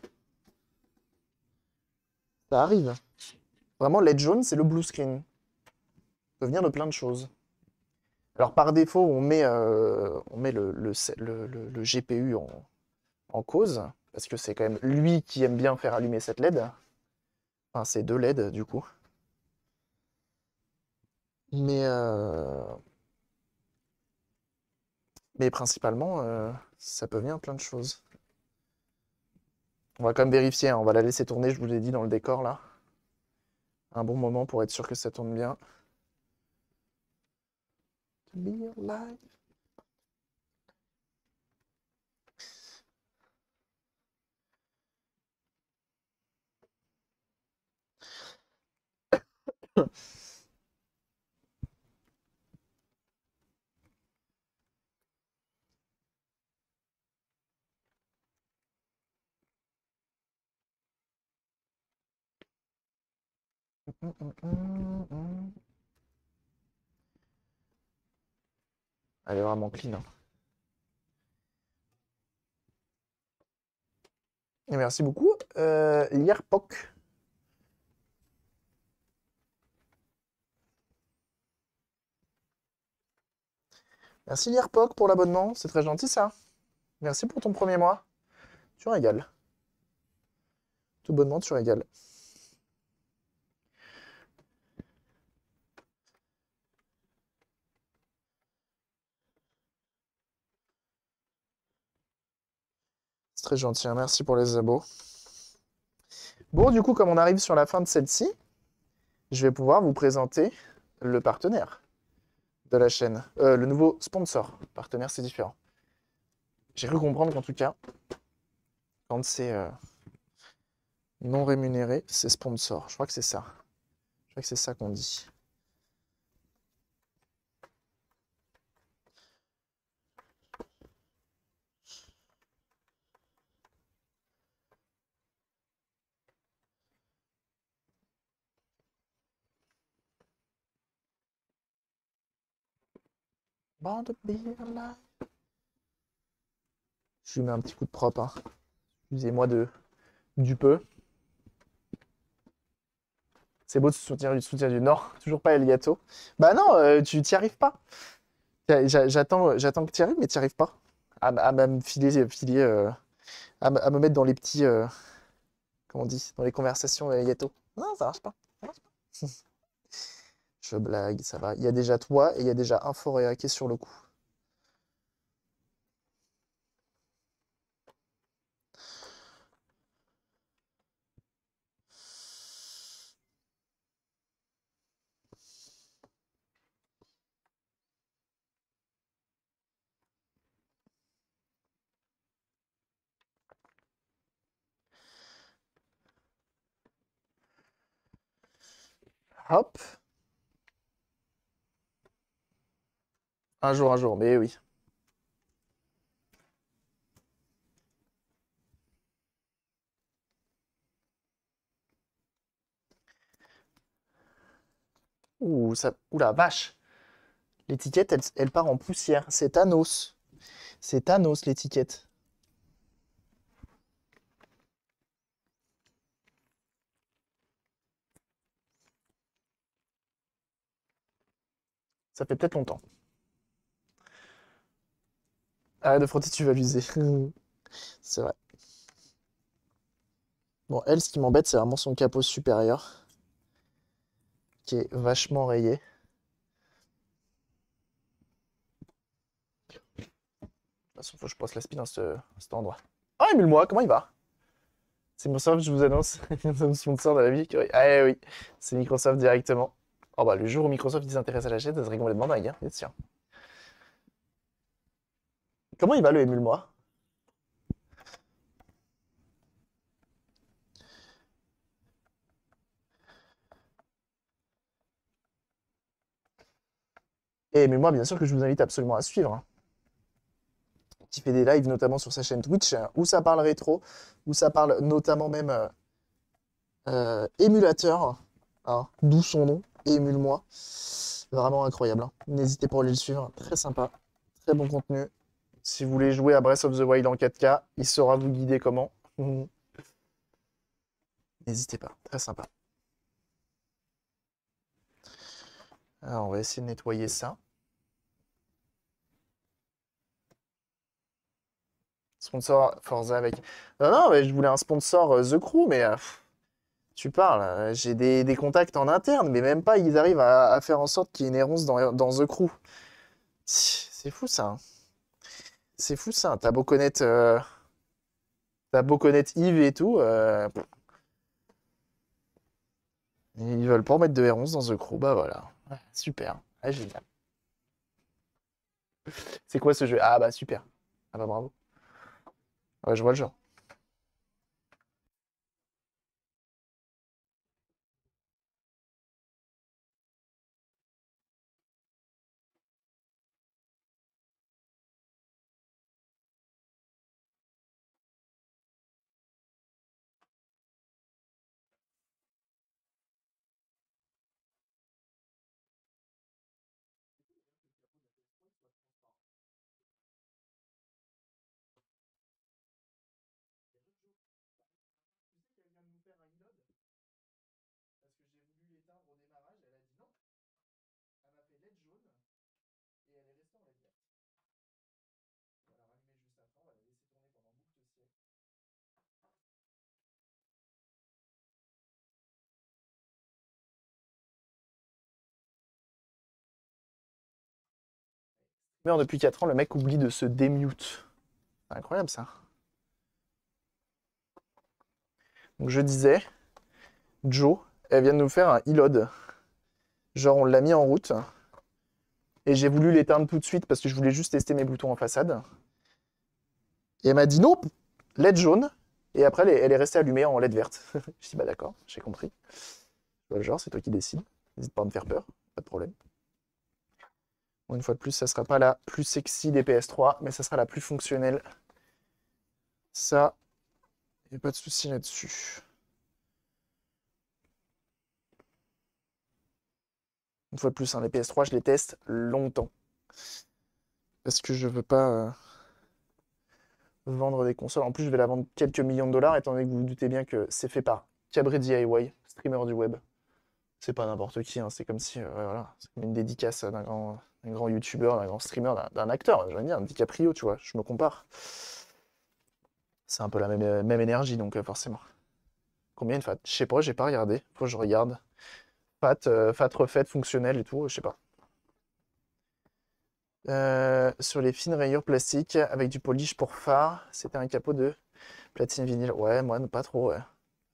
Ça arrive. Vraiment, LED jaune, c'est le blue screen. Ça peut venir de plein de choses. Alors, par défaut, on met le GPU en cause, parce que c'est quand même lui qui aime bien faire allumer cette LED. Enfin, c'est deux LED, du coup. Mais, euh, mais principalement, ça peut venir de plein de choses. On va quand même vérifier, hein. On va la laisser tourner, je vous l'ai dit, dans le décor, là. Un bon moment pour être sûr que ça tourne bien. To be alive. Elle est vraiment clean, hein. Et merci beaucoup. Yerpok. Merci Yerpok pour l'abonnement, c'est très gentil ça. Merci pour ton premier mois. Tu régales. Tout bonnement, tu régales. C'est très gentil, hein. Merci pour les abos. Bon, du coup, comme on arrive sur la fin de celle-ci, je vais pouvoir vous présenter le partenaire de la chaîne. Le nouveau sponsor. Partenaire, c'est différent. J'ai cru comprendre qu'en tout cas, quand c'est non rémunéré, c'est sponsor. Je crois que c'est ça. Je crois que c'est ça qu'on dit. Born to be alive. Je lui mets un petit coup de propre, hein. Excusez-moi du peu. C'est beau de soutien du Nord. Toujours pas El Gato. Bah non, tu t'y arrives pas. J'attends que tu y arrives, mais tu n'y arrives pas. À me à me mettre dans les petits, comment on dit, dans les conversations El Gato. Non, ça marche pas. Ça marche pas. Je blague, ça va. Il y a déjà toi et il y a déjà un Foréa qui est sur le coup. Hop. Un jour, mais oui. Ouh, ça... Ouh la vache. L'étiquette, elle part en poussière. C'est Thanos. C'est Thanos, l'étiquette. Ça fait peut-être longtemps. Arrête de frotter, tu vas l'user. C'est vrai. Bon, elle, ce qui m'embête, c'est vraiment son capot supérieur, qui est vachement rayé. De toute façon, faut que je passe la speed dans cet endroit. Ah, émule-moi, comment il va? C'est Microsoft, je vous annonce. Nous sponsor de la vie. Ah eh oui, c'est Microsoft directement. Oh bah, le jour où Microsoft s'intéresse à la chaîne, ça serait complètement dingue, hein, bien sûr. Comment il va le émule-moi? Et émule-moi, bien sûr que je vous invite absolument à suivre, hein. Qui fait des lives notamment sur sa chaîne Twitch, où ça parle rétro, où ça parle notamment même émulateur, hein, d'où son nom, émule-moi. Vraiment incroyable, hein. N'hésitez pas à aller le suivre, très sympa, très bon contenu. Si vous voulez jouer à Breath of the Wild en 4K, il saura vous guider comment. N'hésitez pas, très sympa. Alors, on va essayer de nettoyer ça. Sponsor Forza avec... Non, non, mais je voulais un sponsor The Crew, mais tu parles, j'ai des contacts en interne, mais même pas, ils arrivent à faire en sorte qu'il y ait une errance dans The Crew. C'est fou ça, hein. C'est fou ça. T'as beau connaître Yves et tout, ils veulent pas mettre de R11 dans The Crew. Bah voilà. Ouais, super. Ah, génial. C'est quoi ce jeu? Ah bah super. Ah bah bravo. Ouais, je vois le genre. Parce que j'ai voulu l'éteindre au démarrage, elle a dit non. Elle m'a fait LED jaune et elle est restée en LED verte. On va la rallumer juste après, on va la laisser tourner pendant boucle de siècle. Streamer depuis 4 ans, le mec oublie de se démute. C'est incroyable ça. Donc je disais, Joe, elle vient de nous faire un e-load. Genre on l'a mis en route. Et j'ai voulu l'éteindre tout de suite parce que je voulais juste tester mes boutons en façade. Et elle m'a dit non, LED jaune. Et après, elle est restée allumée en LED verte. Je dis bah d'accord, j'ai compris. Bah, genre, c'est toi qui décides. N'hésite pas à me faire peur, pas de problème. Bon, une fois de plus, ça sera pas la plus sexy des PS3, mais ça sera la plus fonctionnelle. Ça, il n'y a pas de souci là-dessus. Une fois de plus, hein, les PS3, je les teste longtemps. Parce que je veux pas vendre des consoles. En plus, je vais la vendre quelques millions de dollars, étant donné que vous vous doutez bien que c'est fait par Cabri DIY, streamer du web. C'est pas n'importe qui, hein, c'est comme si, ouais, voilà, c'est comme une dédicace d'un grand youtubeur, d'un grand streamer, d'un acteur, je veux dire, un DiCaprio, tu vois, je me compare. C'est un peu la même énergie, donc forcément. Combien une fat? Je sais pas, j'ai pas regardé, faut que je regarde. Fat refaite, fonctionnelle et tout, je sais pas. Sur les fines rayures plastiques avec du polish pour phare, c'était un capot de platine vinyle. Ouais, moi, pas trop, ouais.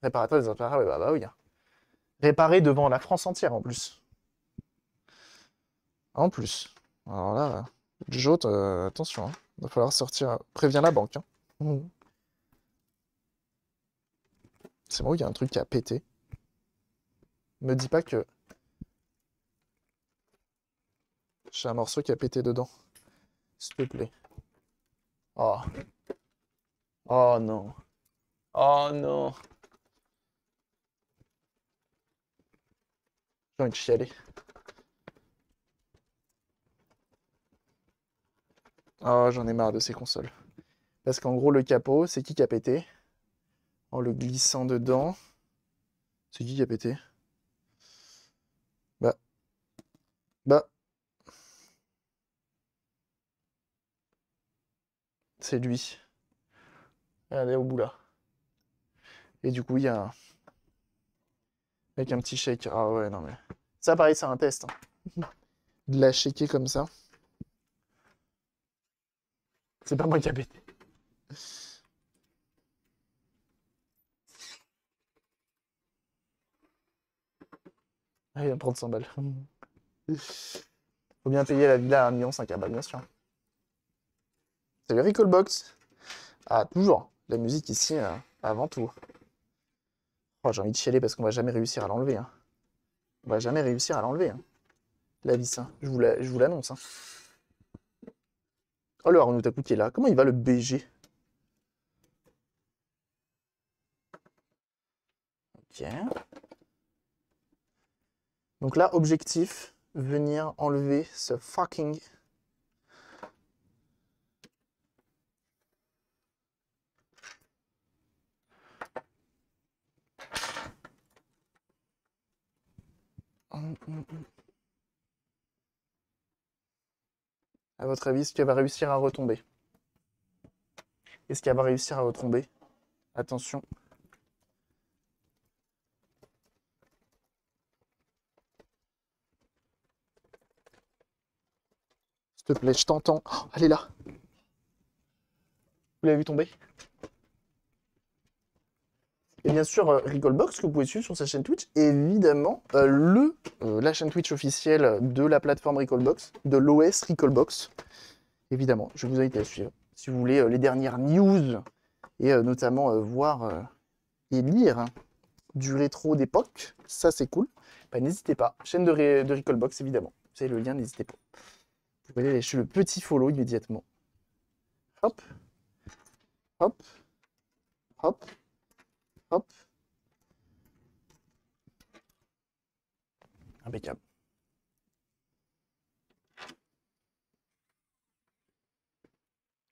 Réparateur des appareils, ouais, bah oui, hein. Réparé devant la France entière en plus. En plus. Alors là, Joe, attention, hein. Va falloir sortir. Préviens la banque, hein. Mhm. C'est bon, il y a un truc qui a pété. Me dis pas que J'ai un morceau qui a pété dedans. S'il te plaît. Oh. Oh non. Oh non. J'ai envie de chialer. Oh, j'en ai marre de ces consoles. Parce qu'en gros, le capot, c'est qui a pété? En le glissant dedans. C'est qui a pété? Bah. Bah. C'est lui. Regardez au bout là. Et du coup, il y a avec un petit shake. Ah ouais, non mais. Ça, pareil, c'est un test, hein. De la shaker comme ça. C'est pas moi qui a pété. Ah, il va prendre 100 balles. Faut bien payer la villa à 1,5 million, ah bah bien sûr. C'est le Recallbox. Ah, toujours. La musique ici, avant tout. Oh, j'ai envie de chialer parce qu'on va jamais réussir à l'enlever, hein. On va jamais réussir à l'enlever, hein. La vis, hein. Je vous l'annonce, hein. Oh, le Haruno Taku qui est là. Comment il va, le BG? Ok. Donc là, objectif, venir enlever ce fucking... À votre avis, est-ce qu'elle va réussir à retomber? Est-ce qu'elle va réussir à retomber? Attention. S'il te plaît, je t'entends. Oh, elle est là. Vous l'avez vu tomber? Et bien sûr, Recallbox, que vous pouvez suivre sur sa chaîne Twitch. Et évidemment, la chaîne Twitch officielle de la plateforme Recallbox, de l'OS Recallbox. Évidemment, je vous invite à le suivre. Si vous voulez les dernières news, et notamment voir et lire, hein, du rétro d'époque, ça c'est cool. Bah, n'hésitez pas. Chaîne de Recallbox, évidemment. Vous avez le lien, n'hésitez pas. Vous pouvez aller lâcher le petit follow immédiatement. Hop. Hop. Hop. Hop. Impeccable.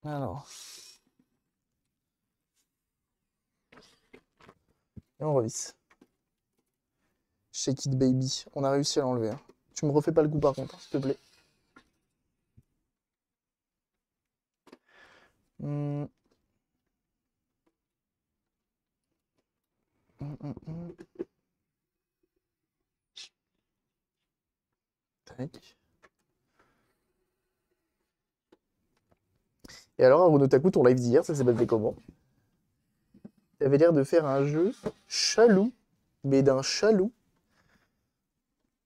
Alors. Et on revisse. Shake It Baby. On a réussi à l'enlever, hein. Tu me refais pas le coup par contre, hein, s'il te plaît. Hum. Tac. Et alors, Haruno Taku, ton live d'hier, ça s'est passé comment? Tu avais l'air de faire un jeu chalou, mais d'un chalou.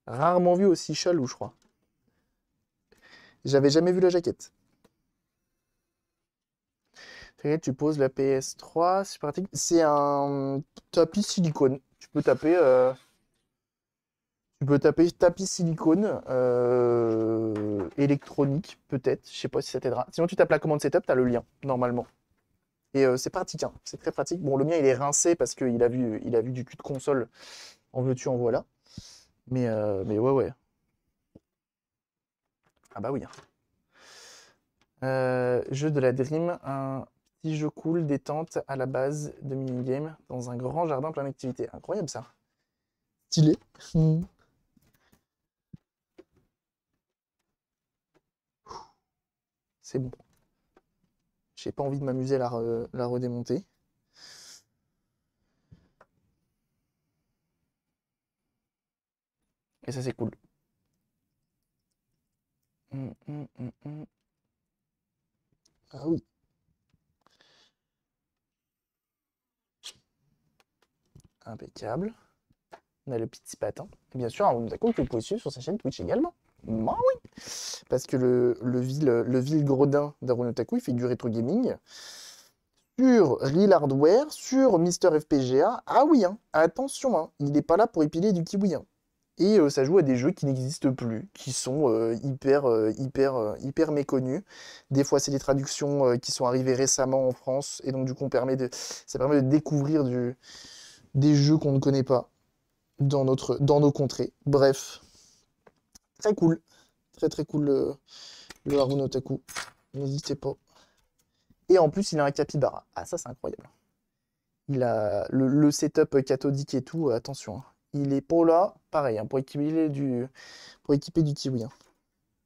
Rarement vu aussi chalou, je crois. J'avais jamais vu la jaquette. Tu poses la PS3, c'est pratique. C'est un tapis silicone. Tu peux taper tapis silicone électronique, peut-être. Je sais pas si ça t'aidera. Sinon, tu tapes la commande setup, tu as le lien, normalement. Et c'est pratique, hein. C'est très pratique. Bon, le mien, il est rincé parce qu'il a vu du cul de console. En veux-tu, en voilà. Mais ouais, ouais. Ah bah oui, hein. Jeu de la Dream, un petit jeu cool, détente à la base de minigame dans un grand jardin plein d'activités. Incroyable ça. Stylé. C'est bon. J'ai pas envie de m'amuser à la redémonter. Et ça, c'est cool. Ah oui. Impeccable. On a le petit patin. Et bien sûr, un Taku que vous pouvez suivre sur sa chaîne Twitch également. Bah oui. Parce que le vil gredin d'Haruno Taku, il fait du rétro gaming sur Real Hardware, sur Mister FPGA. Ah oui, hein. Attention, hein. Il n'est pas là pour épiler du kiwi, hein. Et ça joue à des jeux qui n'existent plus, qui sont hyper méconnus. Des fois, c'est des traductions qui sont arrivées récemment en France, et donc du coup, ça permet de découvrir des jeux qu'on ne connaît pas dans nos contrées. Bref, très cool. Très cool le Haru no Taku. N'hésitez pas. Et en plus, il a un capybara. Ah, ça, c'est incroyable. Il a le setup cathodique et tout, attention, hein. Il est pas là, pareil, hein, pour équiper du kiwi, hein.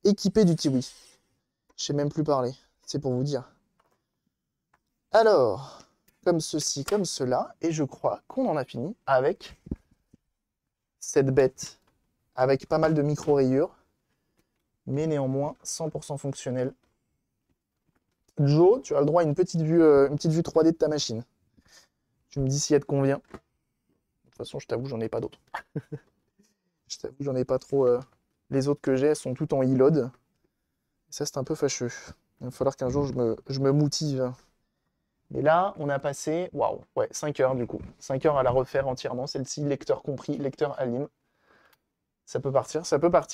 Équipé du kiwi. Je sais même plus parler, c'est pour vous dire. Alors, comme ceci, comme cela, et je crois qu'on en a fini avec cette bête, avec pas mal de micro-rayures, mais néanmoins 100% fonctionnelle. Joe, tu as le droit à une petite vue 3D de ta machine. Tu me dis si elle te convient. De toute façon, je t'avoue, j'en ai pas d'autres. Je t'avoue, j'en ai pas trop. Les autres que j'ai sont toutes en e-load. Ça, c'est un peu fâcheux. Il va falloir qu'un jour, je me motive. Mais là, on a passé, waouh, ouais, 5 heures du coup. 5 heures à la refaire entièrement, celle-ci, lecteur compris, lecteur Alim. Ça peut partir,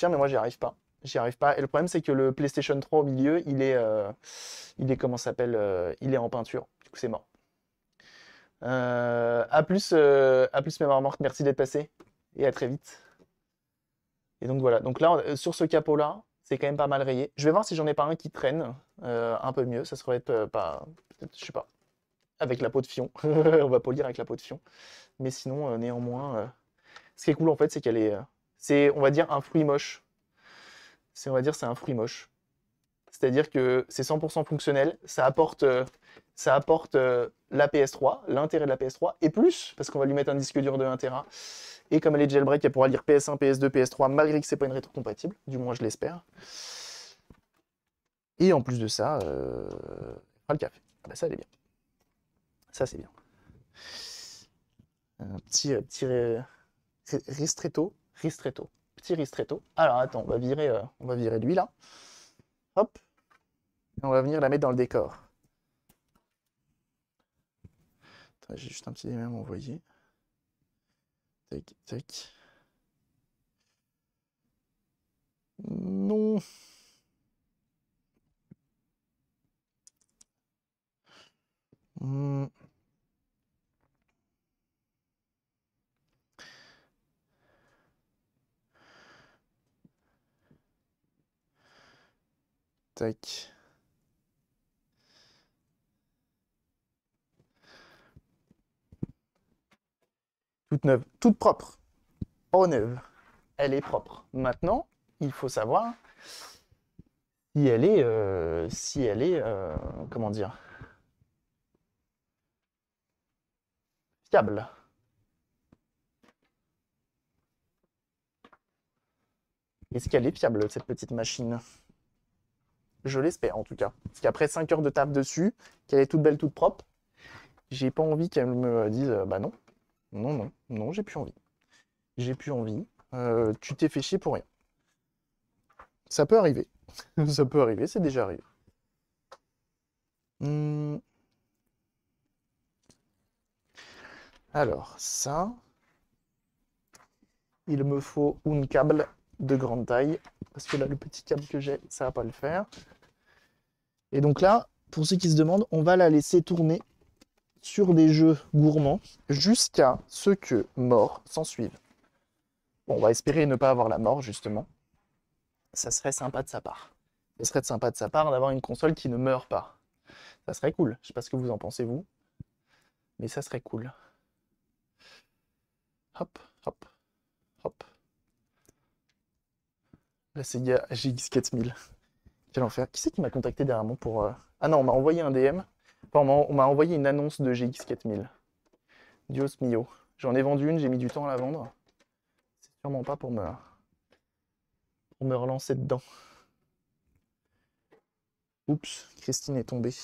mais moi, j'y arrive pas. J'y arrive pas. Et le problème, c'est que le PlayStation 3 au milieu, comment ça s'appelle, il est en peinture. Du coup, c'est mort. À plus, mes marmortes, merci d'être passé. Et à très vite. Et donc voilà. Donc là, sur ce capot-là, c'est quand même pas mal rayé. Je vais voir si j'en ai pas un qui traîne un peu mieux. Ça serait pas, peut-être, je sais pas, avec la peau de fion. On va polir avec la peau de fion. Mais sinon, néanmoins, ce qui est cool en fait, c'est qu'elle est, on va dire, un fruit moche. C'est un fruit moche. C'est-à-dire que c'est 100% fonctionnel, ça apporte la PS3, l'intérêt de la PS3, et plus, parce qu'on va lui mettre un disque dur de 1 Tera. Et comme elle est jailbreak, elle pourra lire PS1, PS2, PS3, malgré que c'est pas une rétrocompatible, du moins je l'espère. Et en plus de ça, elle fera le café. Ah bah ça, elle est bien. Ça, c'est bien. Un petit ristretto. Petit ristretto. Alors attends, on va virer lui là. Hop. Et on va venir la mettre dans le décor. J'ai juste un petit email à m'envoyer. Tac, tac. Non. Hmm. Tac. Toute neuve, toute propre. Oh, neuve. Elle est propre. Maintenant, il faut savoir si elle est, comment dire, fiable. Est-ce qu'elle est fiable, cette petite machine? Je l'espère, en tout cas. Parce qu'après 5 heures de taf dessus, qu'elle est toute belle, toute propre, j'ai pas envie qu'elle me dise, bah non, non, j'ai plus envie. J'ai plus envie. Tu t'es fait chier pour rien. Ça peut arriver. Ça peut arriver, c'est déjà arrivé. Hmm. Alors, ça, il me faut un câble de grande taille, parce que là, le petit câble que j'ai, ça va pas le faire. Et donc là, pour ceux qui se demandent, on va la laisser tourner sur des jeux gourmands jusqu'à ce que mort s'en suive. Bon, on va espérer ne pas avoir la mort, justement. Ça serait sympa de sa part. Ça serait sympa de sa part d'avoir une console qui ne meurt pas. Ça serait cool. Je sais pas ce que vous en pensez, vous, mais ça serait cool. Hop, hop, hop. La Sega GX 4000. Quel enfer. Qui c'est qui m'a contacté dernièrement pour... Ah non, on m'a envoyé un DM. Enfin, on m'a envoyé une annonce de GX 4000. Dios mio. J'en ai vendu une, j'ai mis du temps à la vendre. C'est sûrement pas pour me relancer dedans. Oups, Christine est tombée.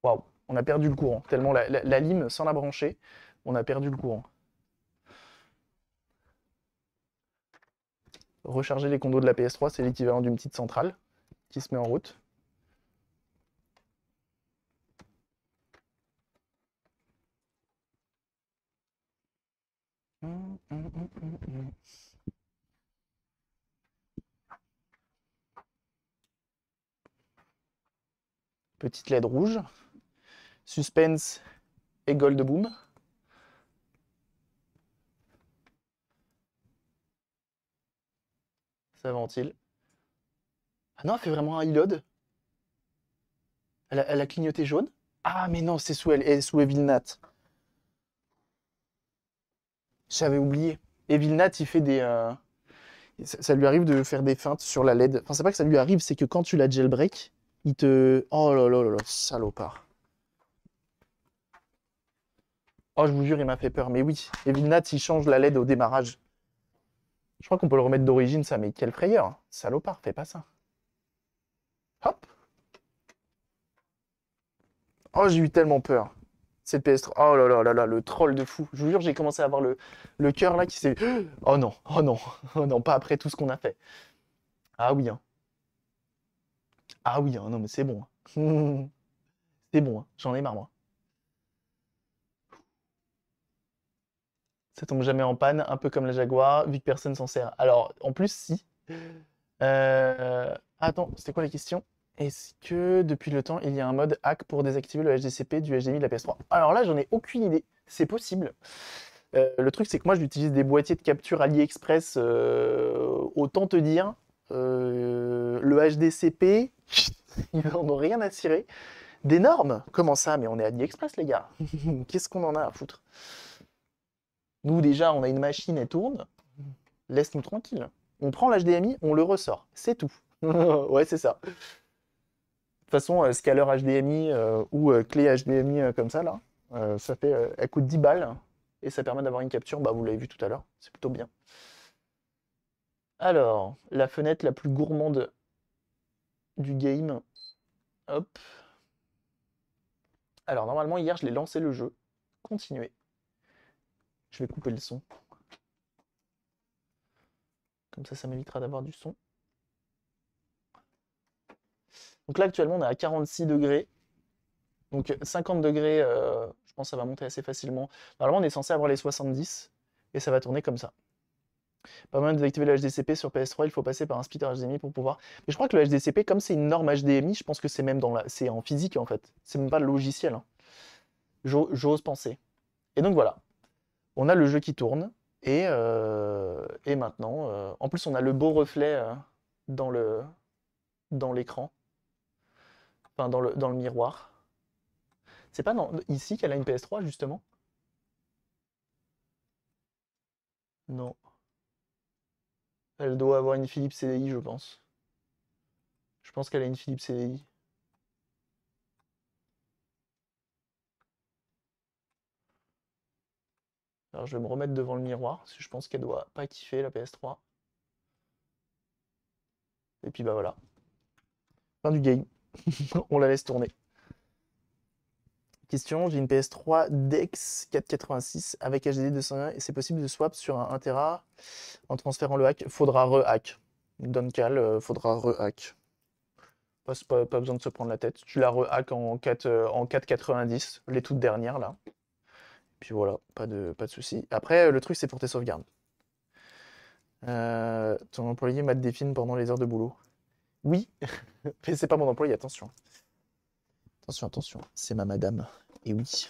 Waouh, on a perdu le courant. Tellement la lime, sans la brancher, on a perdu le courant. Recharger les condos de la PS3, c'est l'équivalent d'une petite centrale qui se met en route. Petite LED rouge. Suspense et Gold Boom. Ça ventile. Ah non, elle fait vraiment un e-load. Elle a clignoté jaune. Ah, mais non, c'est sous Evil Nat. J'avais oublié. Evil Nat, il fait des. Ça lui arrive de faire des feintes sur la LED. Enfin, c'est pas que ça lui arrive, c'est que quand tu la jailbreak, il te. Oh là là là là, salopard. Oh, je vous jure, il m'a fait peur. Mais oui, Evil Nat, il change la LED au démarrage. Je crois qu'on peut le remettre d'origine, ça, mais quelle frayeur. Salopard, fais pas ça. Hop. Oh, j'ai eu tellement peur. C'est le PS3. Oh là là là là, le troll de fou. Je vous jure, j'ai commencé à avoir le cœur là qui s'est. Oh non, oh non, oh non, pas après tout ce qu'on a fait. Ah oui, hein. Ah oui, hein. Non, mais c'est bon, hein. C'est bon, hein. J'en ai marre, moi. Ça tombe jamais en panne, un peu comme la Jaguar, vu que personne s'en sert. Alors, en plus, si. Attends, c'était quoi la question? Est-ce que depuis le temps, il y a un mode hack pour désactiver le HDCP du HDMI de la PS3? Alors là, j'en ai aucune idée. C'est possible. Le truc, c'est que moi, j'utilise des boîtiers de capture AliExpress. Autant te dire, le HDCP, ils n'en ont rien à cirer. Des normes? Comment ça? Mais on est AliExpress, les gars. Qu'est-ce qu'on en a à foutre? Nous, déjà, on a une machine, elle tourne. Laisse-nous tranquille. On prend l'HDMI, on le ressort. C'est tout. Ouais, c'est ça. De toute façon, scaler HDMI ou clé HDMI comme ça, là, ça fait, elle coûte 10 balles et ça permet d'avoir une capture. Bah, vous l'avez vu tout à l'heure, c'est plutôt bien. Alors, la fenêtre la plus gourmande du game. Hop. Alors, normalement, hier, je l'ai lancé le jeu. Continuer. Je vais couper le son. Comme ça m'évitera d'avoir du son. Donc là, actuellement, on est à 46 degrés. Donc 50 degrés, je pense que ça va monter assez facilement. Normalement, on est censé avoir les 70 et ça va tourner comme ça. Pas mal d'activer le HDCP sur PS3, il faut passer par un splitter HDMI pour pouvoir. Mais je crois que le HDCP, comme c'est une norme HDMI, je pense que c'est même c'est en physique en fait. C'est même pas le logiciel, hein. J'ose penser. Et donc voilà, on a le jeu qui tourne et maintenant, en plus on a le beau reflet dans l'écran, enfin dans le miroir. C'est pas ici qu'elle a une PS3 justement? Non. Elle doit avoir une Philips CDI, je pense. Je pense qu'elle a une Philips CDI. Alors je vais me remettre devant le miroir, parce que je pense qu'elle doit pas kiffer la PS3. Et puis bah voilà. Fin du game. On la laisse tourner. Question, j'ai une PS3 DeX 486 avec HDD 201 et c'est possible de swap sur un 1 Tera en transférant le hack. Faudra re-hack. Don cal, faudra re-hack. Pas besoin de se prendre la tête. Tu la re-hack en 4,90, les toutes dernières là. Puis voilà, pas de soucis. Après, le truc c'est pour tes sauvegardes. Ton employé mate des films pendant les heures de boulot. Oui, mais c'est pas mon employé, attention. Attention, attention, c'est ma madame. Et oui.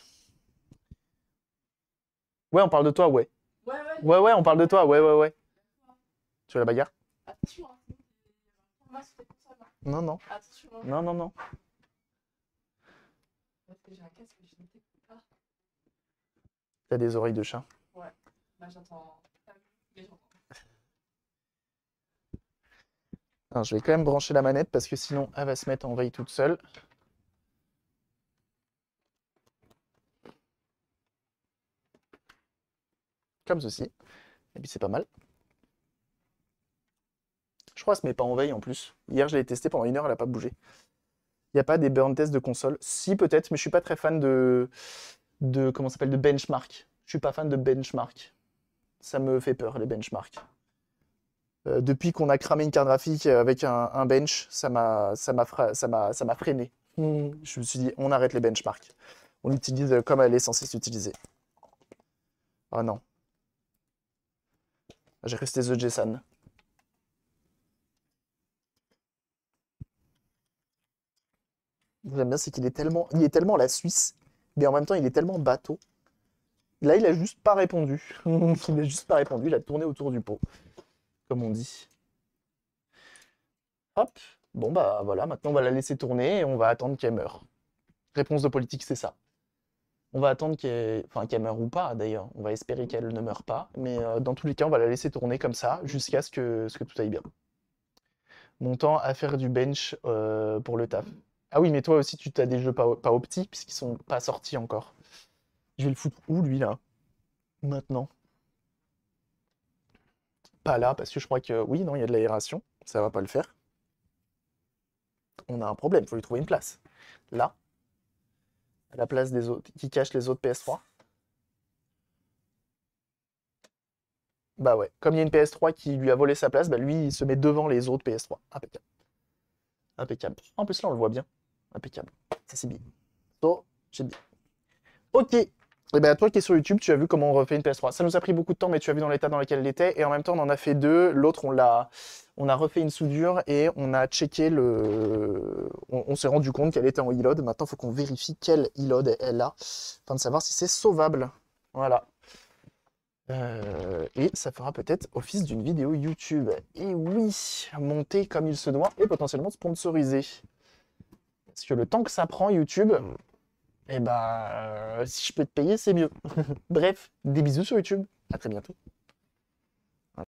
Ouais, on parle de toi, ouais. Ouais, ouais. Ouais, ouais, on parle de toi, ouais, ouais, ouais. Tu veux la bagarre? Attention, hein. Moi, c'était pour ça, là. Non, non. Attention, hein. Non, non, non. Parce que j'ai un casque, je ne t'écoute pas. T'as des oreilles de chat. Ouais, là j'entends. Mais j'entends. Alors, je vais quand même brancher la manette parce que sinon, elle va se mettre en veille toute seule. Comme ceci. Et puis c'est pas mal. Je crois qu'elle se met pas en veille en plus. Hier, je l'ai testé pendant 1 heure, elle a pas bougé. Il n'y a pas des burn tests de console. Si, peut-être, mais je suis pas très fan comment ça s'appelle, de benchmark. Je suis pas fan de benchmark. Ça me fait peur, les benchmarks. Depuis qu'on a cramé une carte graphique avec un bench, ça m'a freiné. Je me suis dit, on arrête les benchmarks. On l'utilise comme elle est censée s'utiliser. Ah non. J'ai resté The Jessan. J'aime bien, c'est il est tellement la Suisse, mais en même temps, il est tellement bateau. Là, il a juste pas répondu. Il a juste pas répondu, il a tourné autour du pot, comme on dit. Hop. Bon, bah voilà, maintenant on va la laisser tourner et on va attendre qu'elle meure. Réponse de politique, c'est ça. On va attendre qu'elle meure ou pas, d'ailleurs. On va espérer qu'elle ne meure pas. Mais dans tous les cas, on va la laisser tourner comme ça jusqu'à ce que tout aille bien. Mon temps à faire du bench pour le taf. Ah oui, mais toi aussi, tu as des jeux pas opti, puisqu'ils sont pas sortis encore. Je vais le foutre où, lui, là? Maintenant. Pas là, parce que je crois que... Oui, non, il y a de l'aération. Ça va pas le faire. On a un problème, faut lui trouver une place. Là, à la place des autres, qui cache les autres PS3. Bah ouais, comme il y a une PS3 qui lui a volé sa place, bah lui, il se met devant les autres PS3. Impeccable. Impeccable. En plus, là, on le voit bien. Impeccable. Ça, c'est bien. So, c'est bien. Ok. Et ben, toi qui es sur YouTube, tu as vu comment on refait une PS3. Ça nous a pris beaucoup de temps, mais tu as vu dans l'état dans lequel elle était. Et en même temps, on en a fait deux. L'autre, on a refait une soudure et on a checké le. On s'est rendu compte qu'elle était en e-load. Maintenant, il faut qu'on vérifie quelle e-load elle a, afin de savoir si c'est sauvable. Voilà. Et ça fera peut-être office d'une vidéo YouTube. Et oui, monter comme il se doit et potentiellement sponsorisé. Parce que le temps que ça prend YouTube, eh ben, si je peux te payer, c'est mieux. Bref, des bisous sur YouTube. À très bientôt.